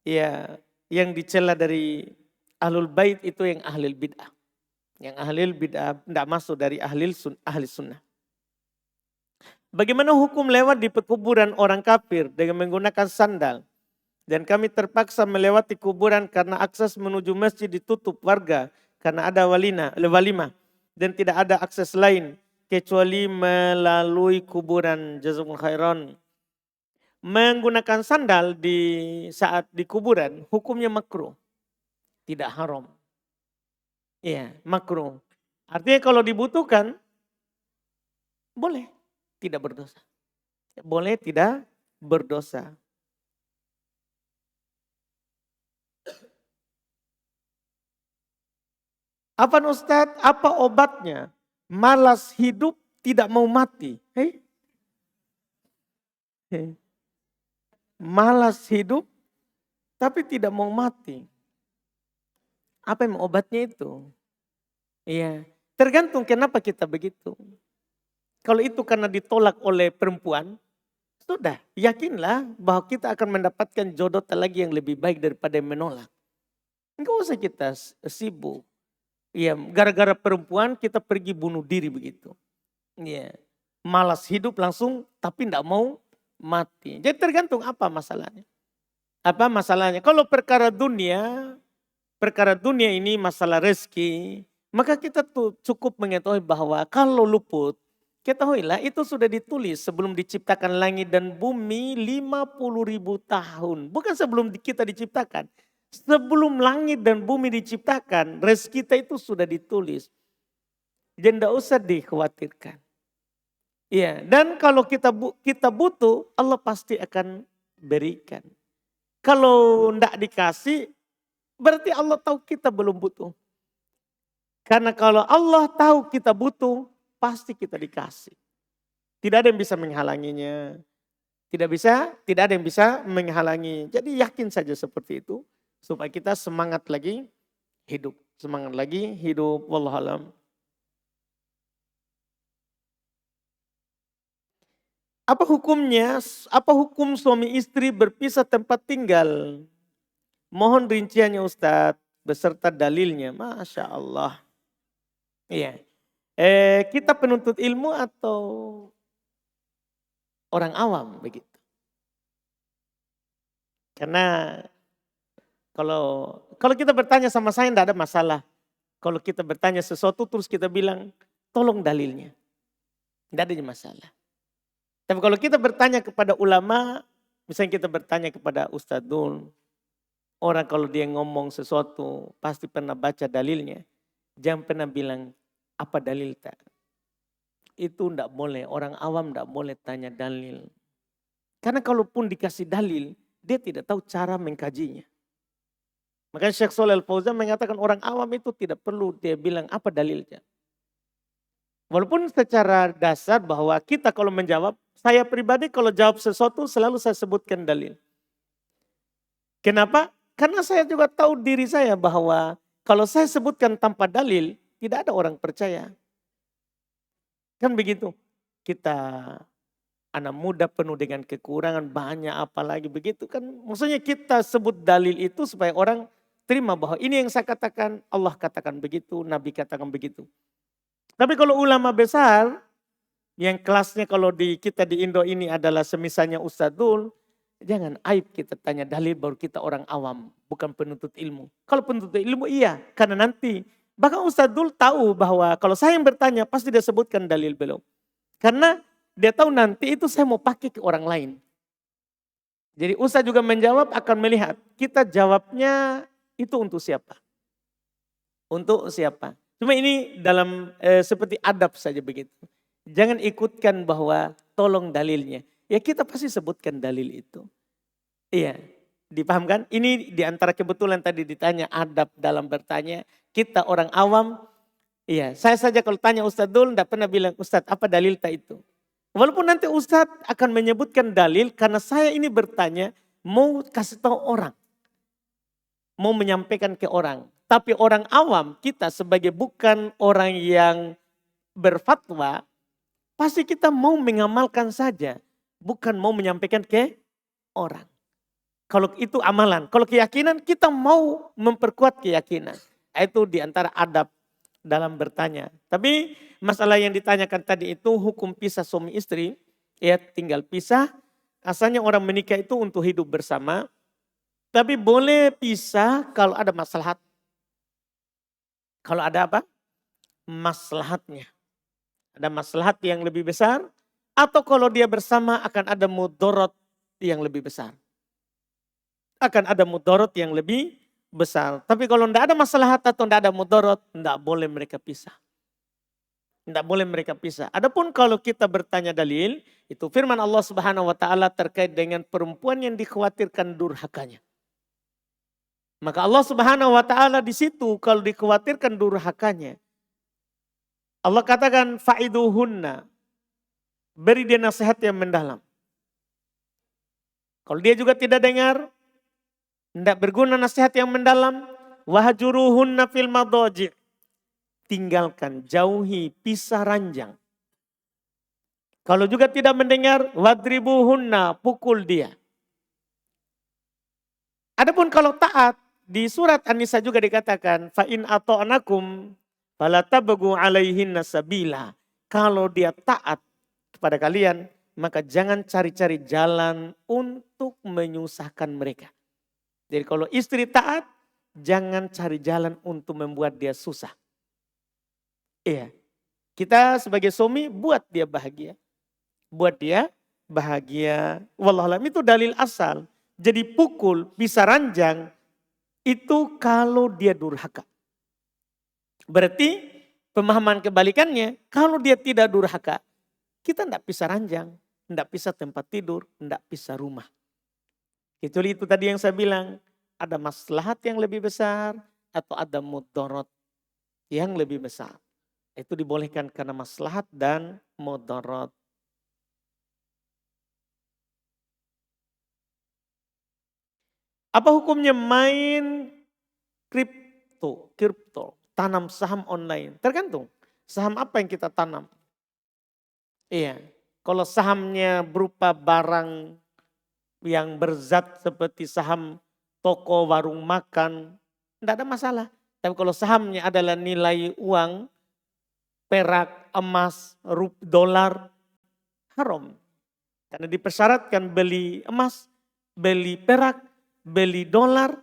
ya yang dicela dari ahlul bait itu yang ahli bid'ah. Yang ahli bid'ah tidak masuk dari ahli sunnah. Bagaimana hukum lewat di pekuburan orang kafir dengan menggunakan sandal? Dan kami terpaksa melewati kuburan karena akses menuju masjid ditutup warga karena ada walimah dan tidak ada akses lain kecuali melalui kuburan. Jazakumullah khairan. Menggunakan sandal di saat di kuburan hukumnya makruh, tidak haram. Iya, makruh. Artinya kalau dibutuhkan boleh, tidak berdosa. Boleh tidak berdosa. Apa Ustadz? Apa obatnya? Malas hidup tidak mau mati. Hei. Malas hidup tapi tidak mau mati. Apa yang obatnya itu? Iya, tergantung kenapa kita begitu. Kalau itu karena ditolak oleh perempuan, sudah yakinlah bahwa kita akan mendapatkan jodoh lagi yang lebih baik daripada yang menolak. Enggak usah kita sibuk. Ya, gara-gara perempuan kita pergi bunuh diri begitu. Ya, malas hidup langsung tapi enggak mau mati. Jadi tergantung apa masalahnya. Apa masalahnya? Kalau perkara dunia ini masalah rezeki, maka kita tuh cukup mengetahui bahwa kalau luput, ketahuilah itu sudah ditulis sebelum diciptakan langit dan bumi 50.000 tahun. Bukan sebelum kita diciptakan. Sebelum langit dan bumi diciptakan, rezeki kita itu sudah ditulis. Jadi tidak usah dikhawatirkan. Iya, dan kalau kita butuh, Allah pasti akan berikan. Kalau tidak dikasih, berarti Allah tahu kita belum butuh. Karena kalau Allah tahu kita butuh, pasti kita dikasih. Tidak ada yang bisa menghalanginya. Tidak ada yang bisa menghalangi. Jadi yakin saja seperti itu. Supaya kita semangat lagi hidup. Semangat lagi hidup. Wallahualam. Apa hukumnya? Apa hukum suami istri berpisah tempat tinggal? Mohon rinciannya Ustadz beserta dalilnya. Masya Allah. Iya. Kita penuntut ilmu atau orang awam begitu. Karena kalau kita bertanya sama saya tidak ada masalah. Kalau kita bertanya sesuatu terus kita bilang tolong dalilnya. Tidak ada masalah. Tapi kalau kita bertanya kepada ulama, misalnya kita bertanya kepada ustadzul, orang kalau dia ngomong sesuatu pasti pernah baca dalilnya. Jangan pernah bilang apa dalil tak. Itu tidak boleh, orang awam tidak boleh tanya dalil. Karena kalaupun dikasih dalil, dia tidak tahu cara mengkajinya. Makanya Syekh Shalih Al-Fauzan mengatakan orang awam itu tidak perlu dia bilang apa dalilnya. Walaupun secara dasar bahwa kita kalau menjawab, saya pribadi kalau jawab sesuatu selalu saya sebutkan dalil. Kenapa? Karena saya juga tahu diri saya bahwa kalau saya sebutkan tanpa dalil, tidak ada orang percaya. Kan begitu. Kita anak muda penuh dengan kekurangan, banyak apalagi begitu kan. Maksudnya kita sebut dalil itu supaya orang terima bahwa ini yang saya katakan, Allah katakan begitu, Nabi katakan begitu. Tapi kalau ulama besar, yang kelasnya kalau kita di Indo ini adalah semisalnya Ustadzul, jangan aib kita tanya dalil baru kita orang awam, bukan penuntut ilmu. Kalau penuntut ilmu iya, karena nanti bahkan Ustadzul tahu bahwa kalau saya yang bertanya pasti dia sebutkan dalil beliau. Karena dia tahu nanti itu saya mau pakai ke orang lain. Jadi Ustadz juga menjawab akan melihat kita jawabnya itu untuk siapa. Untuk siapa. Cuma ini dalam seperti adab saja begitu. Jangan ikutkan bahwa tolong dalilnya. Ya kita pasti sebutkan dalil itu. Iya, dipahamkan? Ini diantara kebetulan tadi ditanya adab dalam bertanya. Kita orang awam, iya saya saja kalau tanya Ustadzul tidak pernah bilang Ustadz apa dalil tak itu. Walaupun nanti Ustadz akan menyebutkan dalil karena saya ini bertanya mau kasih tahu orang. Mau menyampaikan ke orang. Tapi orang awam kita sebagai bukan orang yang berfatwa, pasti kita mau mengamalkan saja. Bukan mau menyampaikan ke orang. Kalau itu amalan. Kalau keyakinan kita mau memperkuat keyakinan. Itu diantara adab dalam bertanya. Tapi masalah yang ditanyakan tadi itu hukum pisah suami istri. Ya tinggal pisah. Asalnya orang menikah itu untuk hidup bersama. Tapi boleh pisah kalau ada maslahat. Kalau ada apa? Maslahatnya. Ada maslahat yang lebih besar. Atau kalau dia bersama akan ada mudorot yang lebih besar. Akan ada mudorot yang lebih besar. Tapi kalau tidak ada maslahat atau tidak ada mudorot, tidak boleh mereka pisah. Tidak boleh mereka pisah. Adapun kalau kita bertanya dalil, itu firman Allah Subhanahu wa taala terkait dengan perempuan yang dikhawatirkan durhakanya. Maka Allah Subhanahu wa taala di situ kalau dikhawatirkan durhakanya, Allah katakan fa'iduhunna, beri dia nasihat yang mendalam. Kalau dia juga tidak dengar, tidak berguna nasihat yang mendalam, wahjuruhunna fil madaji', tinggalkan, jauhi, pisah ranjang. Kalau juga tidak mendengar, wadribuhunna, pukul dia. Adapun kalau taat, di surat An-Nisa juga dikatakan, fa in ata'nakum fala tabghu alaihinna sabila. Kalau dia taat kepada kalian, maka jangan cari-cari jalan untuk menyusahkan mereka. Jadi kalau istri taat, jangan cari jalan untuk membuat dia susah. Iya. Kita sebagai suami buat dia bahagia. Buat dia bahagia. Wallahualam, itu dalil asal. Jadi pukul, bisa ranjang, itu kalau dia durhaka. Berarti pemahaman kebalikannya, kalau dia tidak durhaka, kita tidak bisa ranjang, tidak bisa tempat tidur, tidak bisa rumah. Kecuali itu tadi yang saya bilang, ada maslahat yang lebih besar atau ada mudarat yang lebih besar. Itu dibolehkan karena maslahat dan mudarat. Apa hukumnya main kripto, tanam saham online? Tergantung saham apa yang kita tanam. Iya, kalau sahamnya berupa barang yang berzat seperti saham toko, warung makan, tidak ada masalah. Tapi kalau sahamnya adalah nilai uang, perak, emas, dolar, haram. Karena dipersyaratkan beli emas, beli perak, beli dolar,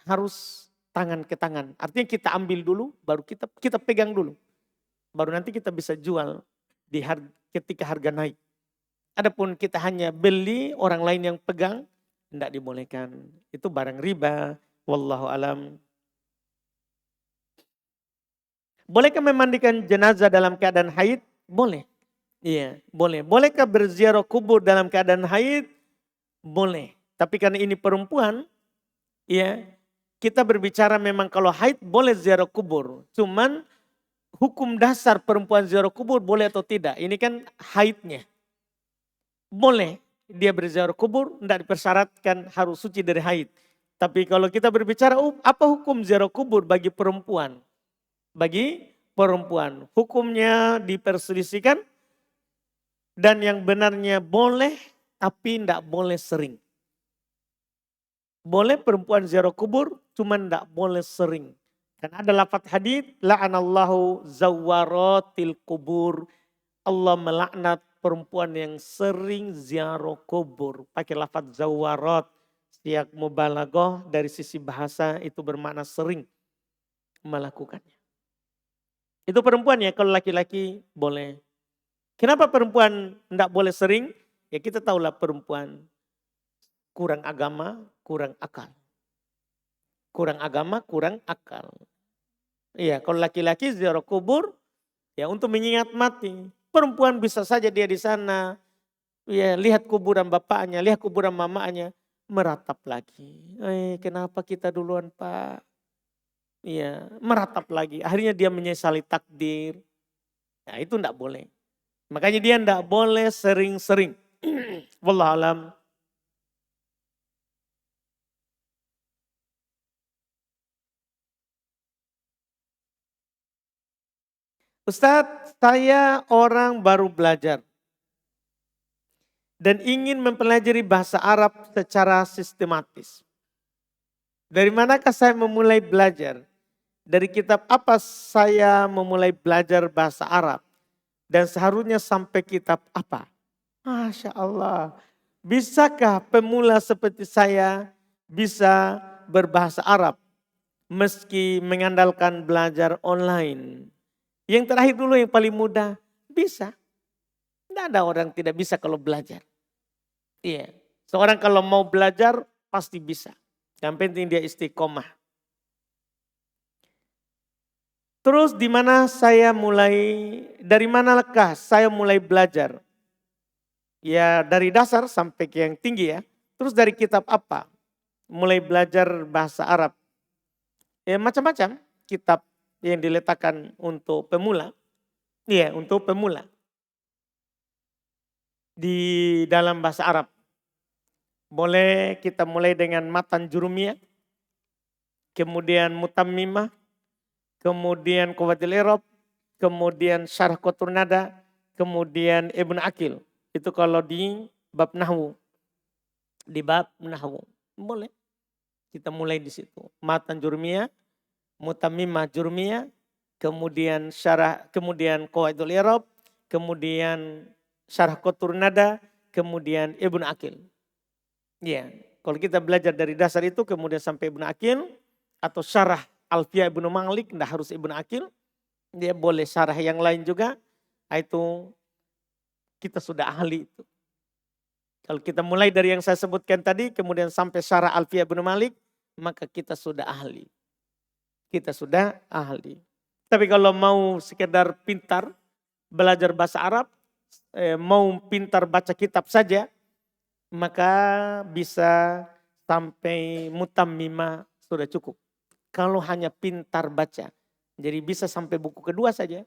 harus tangan ke tangan. Artinya kita ambil dulu, baru kita pegang dulu. Baru nanti kita bisa jual ketika harga naik. Adapun kita hanya beli, orang lain yang pegang, tidak dibolehkan. Itu barang riba, wallahu alam. Bolehkah memandikan jenazah dalam keadaan haid? Boleh. Iya, boleh. Bolehkah berziarah kubur dalam keadaan haid? Boleh. Tapi karena ini perempuan, ya, kita berbicara memang kalau haid boleh ziarah kubur. Cuman hukum dasar perempuan ziarah kubur boleh atau tidak. Ini kan haidnya. Boleh dia berziarah kubur, tidak dipersyaratkan harus suci dari haid. Tapi kalau kita berbicara apa hukum ziarah kubur bagi perempuan? Bagi perempuan, hukumnya diperselisihkan dan yang benarnya boleh tapi tidak boleh sering. Boleh perempuan ziarah kubur, cuman tidak boleh sering. Dan ada lafaz hadits, la'anallahu zawaratil kubur. Allah melaknat perempuan yang sering ziarah kubur. Pakai lafaz zawarat. Siyak mubalaghah dari sisi bahasa itu bermakna sering melakukannya. Itu perempuan ya, kalau laki-laki boleh. Kenapa perempuan tidak boleh sering? Ya kita tahulah perempuan kurang agama, kurang akal. Kurang agama, kurang akal. Iya, kalau laki-laki ziarah kubur, ya untuk mengingat mati. Perempuan bisa saja dia di sana, ya lihat kuburan bapaknya, lihat kuburan mamanya, meratap lagi. Kenapa kita duluan Pak? Iya, meratap lagi. Akhirnya dia menyesali takdir. Nah itu enggak boleh. Makanya dia enggak boleh sering-sering. Wallahualam. Ustadz, saya orang baru belajar dan ingin mempelajari bahasa Arab secara sistematis. Dari manakah saya memulai belajar? Dari kitab apa saya memulai belajar bahasa Arab? Dan seharusnya sampai kitab apa? Masya Allah. Bisakah pemula seperti saya bisa berbahasa Arab meski mengandalkan belajar online? Yang terakhir dulu yang paling mudah, bisa. Tidak ada orang tidak bisa kalau belajar. Iya. Seorang kalau mau belajar pasti bisa. Yang penting dia istiqomah. Terus dari manakah saya mulai belajar? Ya dari dasar sampai ke yang tinggi ya. Terus dari kitab apa? Mulai belajar bahasa Arab. Ya macam-macam kitab yang diletakkan untuk pemula. Iya untuk pemula. Di dalam bahasa Arab. Boleh kita mulai dengan matan jurumiyah. Kemudian mutammimah. Kemudian qawaidul i'rab. Kemudian syarh qatur nada. kemudian Ibnu Aqil. Itu kalau di bab nahwu. Di bab nahwu. Boleh. Kita mulai di situ. Matan Jurmiyah, Mutammimah Jurmiyah, kemudian syarah, kemudian Qawaidul I'rab, kemudian syarah Qatur Nada, kemudian Ibnu Aqil. Ya, kalau kita belajar dari dasar itu kemudian sampai Ibnu Aqil atau syarah Alfiyah Ibnu Malik, tidak harus Ibnu Aqil. Dia boleh syarah yang lain juga. Itu kita sudah ahli itu. Kalau kita mulai dari yang saya sebutkan tadi kemudian sampai syarah Alfiyah Ibnu Malik, maka kita sudah ahli. Kita sudah ahli. Tapi kalau mau sekedar pintar belajar bahasa Arab, mau pintar baca kitab saja, maka bisa sampai mutammimah sudah cukup. Kalau hanya pintar baca, jadi bisa sampai buku kedua saja,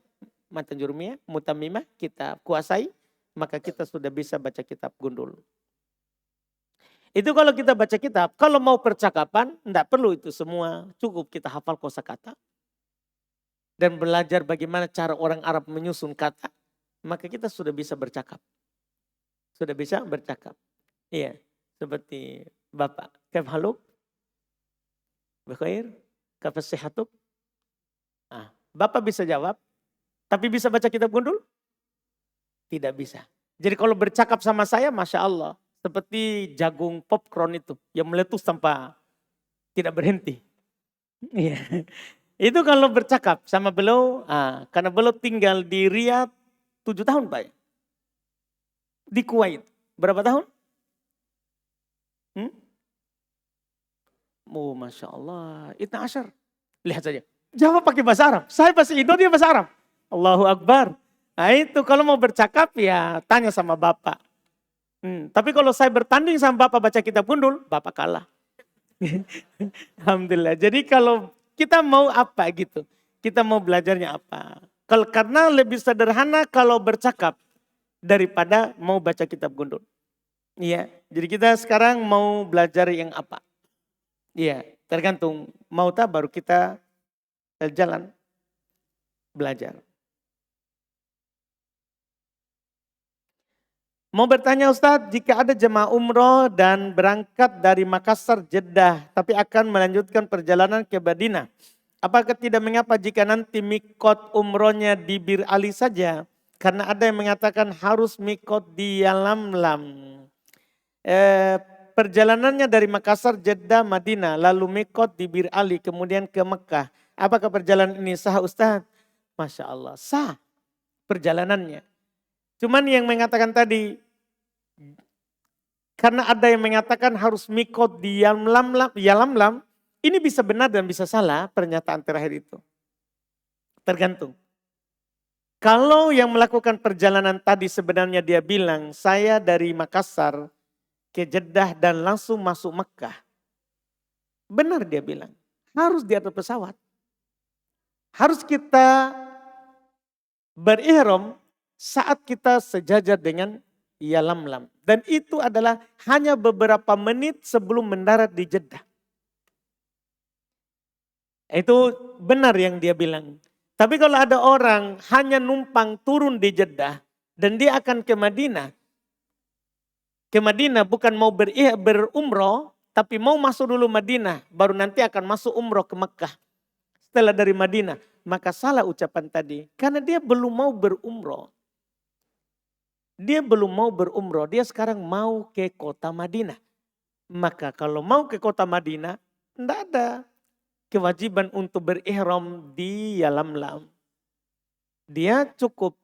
Matan Jurmiyah, Mutammimah kita kuasai, maka kita sudah bisa baca kitab Gundul. Itu kalau kita baca kitab, kalau mau percakapan, tidak perlu itu semua, cukup kita hafal kosakata dan belajar bagaimana cara orang Arab menyusun kata, maka kita sudah bisa bercakap. Sudah bisa bercakap. Iya, seperti Bapak. Kaif haluk? Bekhair? Kaif sehatuk? Bapak bisa jawab, tapi bisa baca kitab Gundul? Tidak bisa. Jadi kalau bercakap sama saya, Masya Allah, seperti jagung popcorn itu, yang meletus tanpa tidak berhenti. Iya. Itu kalau bercakap sama beliau, karena beliau tinggal di Riyadh 7 tahun Pak. Di Kuwait, berapa tahun? Oh Masya Allah, Itna Asyar. Lihat saja. Jawab pakai bahasa Arab. Saya bahasa Indo, dia bahasa Arab. Allahu Akbar. Nah itu kalau mau bercakap ya tanya sama Bapak. Tapi kalau saya bertanding sama Bapak baca kitab Gundul, Bapak kalah. Alhamdulillah. Jadi kalau kita mau apa gitu. Kita mau belajarnya apa. Karena lebih sederhana kalau bercakap daripada mau baca kitab Gundul. Iya. Jadi kita sekarang mau belajar yang apa. Iya. Tergantung mau tak baru kita jalan belajar. Mau bertanya Ustadz, jika ada jemaah umroh dan berangkat dari Makassar, Jeddah, tapi akan melanjutkan perjalanan ke Madinah, apakah tidak mengapa jika nanti mikot umrohnya di Bir Ali saja? Karena ada yang mengatakan harus mikot di Yalamlam. Perjalanannya dari Makassar, Jeddah, Madinah, lalu mikot di Bir Ali, kemudian ke Mekah. Apakah perjalanan ini sah Ustadz? Masya Allah, sah perjalanannya. Cuman yang mengatakan tadi, karena ada yang mengatakan harus mikot di Yalamlam, ini bisa benar dan bisa salah pernyataan terakhir itu. Tergantung. Kalau yang melakukan perjalanan tadi sebenarnya dia bilang, saya dari Makassar ke Jeddah dan langsung masuk Mekah. Benar dia bilang, harus di atas pesawat. Harus kita berihram saat kita sejajar dengan Yalamlam. Dan itu adalah hanya beberapa menit sebelum mendarat di Jeddah. Itu benar yang dia bilang. Tapi kalau ada orang hanya numpang turun di Jeddah dan dia akan ke Madinah. Ke Madinah bukan mau berumroh, tapi mau masuk dulu Madinah. Baru nanti akan masuk umroh ke Mekah. Setelah dari Madinah. Maka salah ucapan tadi. Karena dia belum mau berumroh. Dia belum mau berumroh, dia sekarang mau ke kota Madinah. Maka kalau mau ke kota Madinah, tidak ada kewajiban untuk berihram di Yalamlam. Dia cukup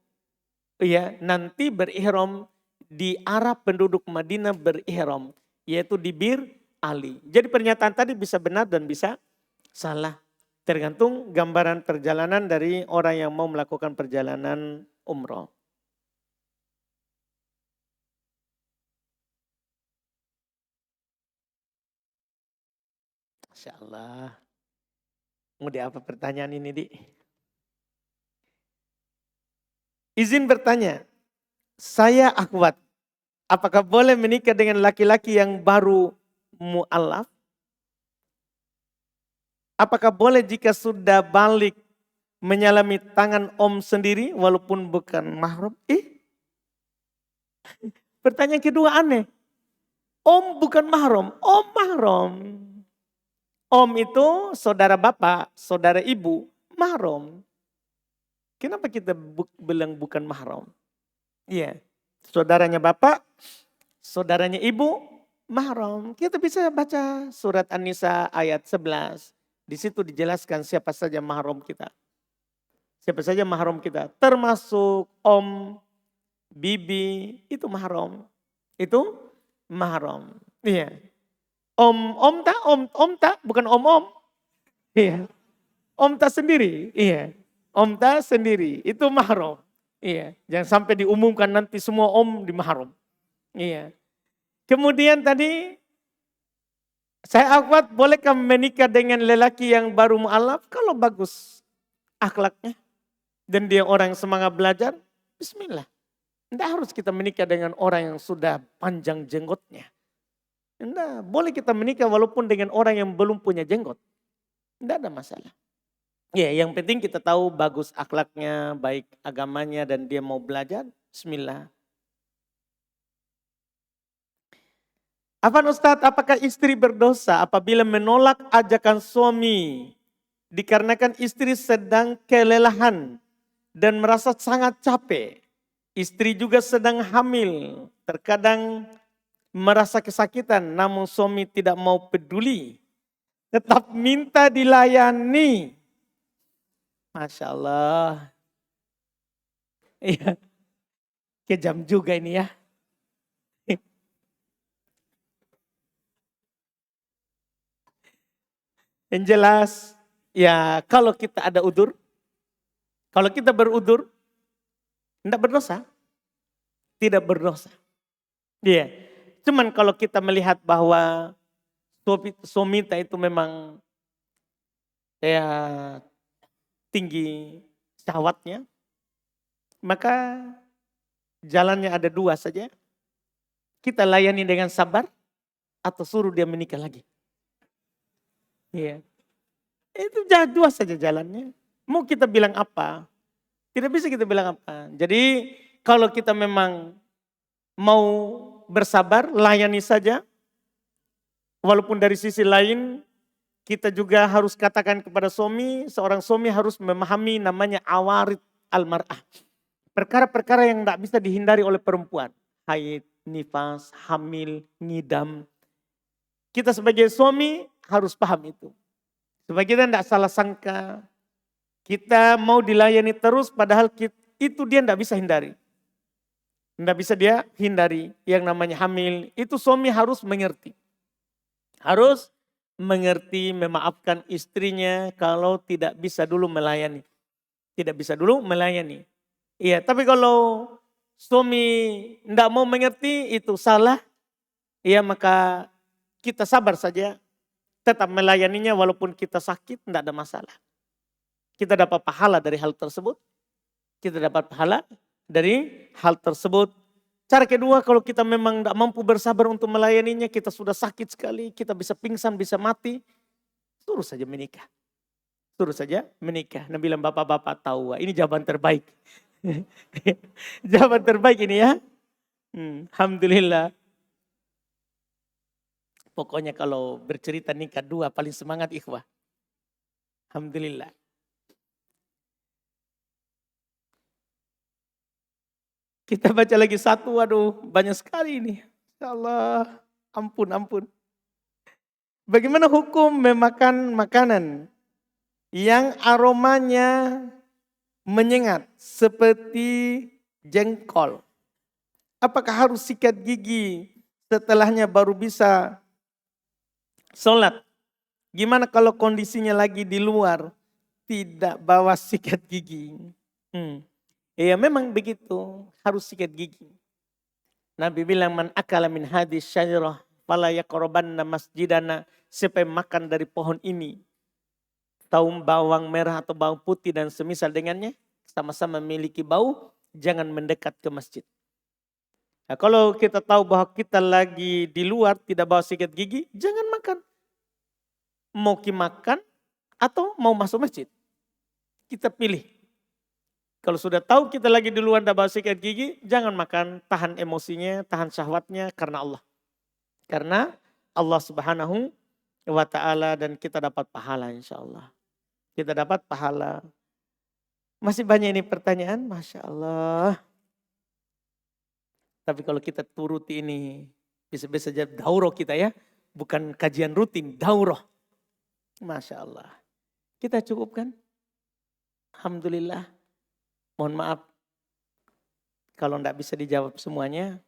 ya nanti berihram di arah penduduk Madinah berihram, yaitu di Bir Ali. Jadi pernyataan tadi bisa benar dan bisa salah. Tergantung gambaran perjalanan dari orang yang mau melakukan perjalanan umroh. Masya Allah. Mau di apa pertanyaan ini, Di? Izin bertanya, saya akhwat, apakah boleh menikah dengan laki-laki yang baru mu'alaf? Apakah boleh jika sudah balik menyalami tangan om sendiri walaupun bukan mahram? Pertanyaan kedua aneh. Om bukan mahram, om mahram. Om itu saudara bapak, saudara ibu, mahram. Kenapa kita bilang bukan mahram? Iya, saudaranya bapak, saudaranya ibu, mahram. Kita bisa baca surat An-Nisa ayat 11. Di situ dijelaskan siapa saja mahram kita. Siapa saja mahram kita. Termasuk om, bibi, itu mahram. Itu mahram. Iya. Om tak, om tak, bukan om. Iya. Om tak sendiri. Iya. Om tak sendiri. Itu mahram. Iya. Jangan sampai diumumkan nanti semua om di mahram. Iya. Kemudian tadi saya akhwat bolehkah menikah dengan lelaki yang baru mu'alaf? Kalau bagus akhlaknya dan dia orang semangat belajar, bismillah. Tidak harus kita menikah dengan orang yang sudah panjang jenggotnya. Tidak, boleh kita menikah walaupun dengan orang yang belum punya jenggot. Tidak ada masalah. Ya, yang penting kita tahu bagus akhlaknya, baik agamanya dan dia mau belajar, bismillah. Afan Ustadz, apakah istri berdosa apabila menolak ajakan suami dikarenakan istri sedang kelelahan dan merasa sangat capek? Istri juga sedang hamil, terkadang merasa kesakitan namun suami tidak mau peduli. Tetap minta dilayani. Masya Allah. Iya, kejam juga ini ya. Yang jelas, ya kalau kita ada udur, kalau kita berudur, tidak berdosa. Tidak berdosa. Iya. Cuman kalau kita melihat bahwa suami kita itu memang ya tinggi syahwatnya, maka jalannya ada dua saja. Kita layani dengan sabar atau suruh dia menikah lagi. Iya. Itu dua saja jalannya. Mau kita bilang apa? Tidak bisa kita bilang apa. Jadi kalau kita memang mau bersabar, layani saja. Walaupun dari sisi lain kita juga harus katakan kepada suami, seorang suami harus memahami namanya awarid al-mar'ah. Perkara-perkara yang tidak bisa dihindari oleh perempuan. Haid, nifas, hamil, ngidam. Kita sebagai suami harus paham itu. Supaya kita tidak salah sangka. Kita mau dilayani terus padahal itu dia tidak bisa hindari. Tidak bisa dia hindari yang namanya hamil. Itu suami harus mengerti. Harus mengerti, memaafkan istrinya kalau tidak bisa dulu melayani. Tidak bisa dulu melayani. Iya, tapi kalau suami tidak mau mengerti itu salah. Iya, maka kita sabar saja. Tetap melayaninya walaupun kita sakit, tidak ada masalah. Kita dapat pahala dari hal tersebut. Kita dapat pahala dari hal tersebut. Cara kedua, kalau kita memang tidak mampu bersabar untuk melayaninya, kita sudah sakit sekali, kita bisa pingsan, bisa mati, suruh saja menikah. Suruh saja menikah. Nah bilang bapak-bapak tahu, ini jawaban terbaik. Jawaban terbaik ini ya. Alhamdulillah. Pokoknya kalau bercerita nikah dua paling semangat ikhwah. Alhamdulillah. Kita baca lagi satu, waduh banyak sekali ini. Ya Allah, ampun. Bagaimana hukum memakan makanan yang aromanya menyengat seperti jengkol? Apakah harus sikat gigi setelahnya baru bisa sholat? Gimana kalau kondisinya lagi di luar tidak bawa sikat gigi? Ya memang begitu, harus sikat gigi. Nabi bilang man akala min hadis syajarah fala yaqrabanna masjidana, siapa yang makan dari pohon ini, tahu bawang merah atau bawang putih dan semisal dengannya, sama-sama memiliki bau, jangan mendekat ke masjid. Nah, kalau kita tahu bahwa kita lagi di luar tidak bawa sikat gigi, jangan makan. Mau makan atau mau masuk masjid, kita pilih. Kalau sudah tahu kita lagi duluan dah bawa sikat gigi, jangan makan, tahan emosinya, tahan syahwatnya karena Allah. Karena Allah Subhanahu wa ta'ala dan kita dapat pahala insya Allah. Kita dapat pahala. Masih banyak ini pertanyaan, Masya Allah. Tapi kalau kita turuti ini, bisa-bisa jadi daurah kita ya. Bukan kajian rutin, daurah. Masya Allah. Kita cukupkan? Alhamdulillah. Mohon maaf kalau tidak bisa dijawab semuanya.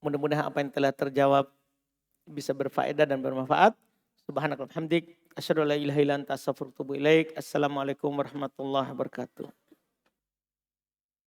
Mudah-mudahan apa yang telah terjawab bisa berfaedah dan bermanfaat. Subhanakallahumma hamdik. Asyhadu an la ilaha illa anta astaghfiruka wa atubu ilaik. Assalamualaikum warahmatullahi wabarakatuh.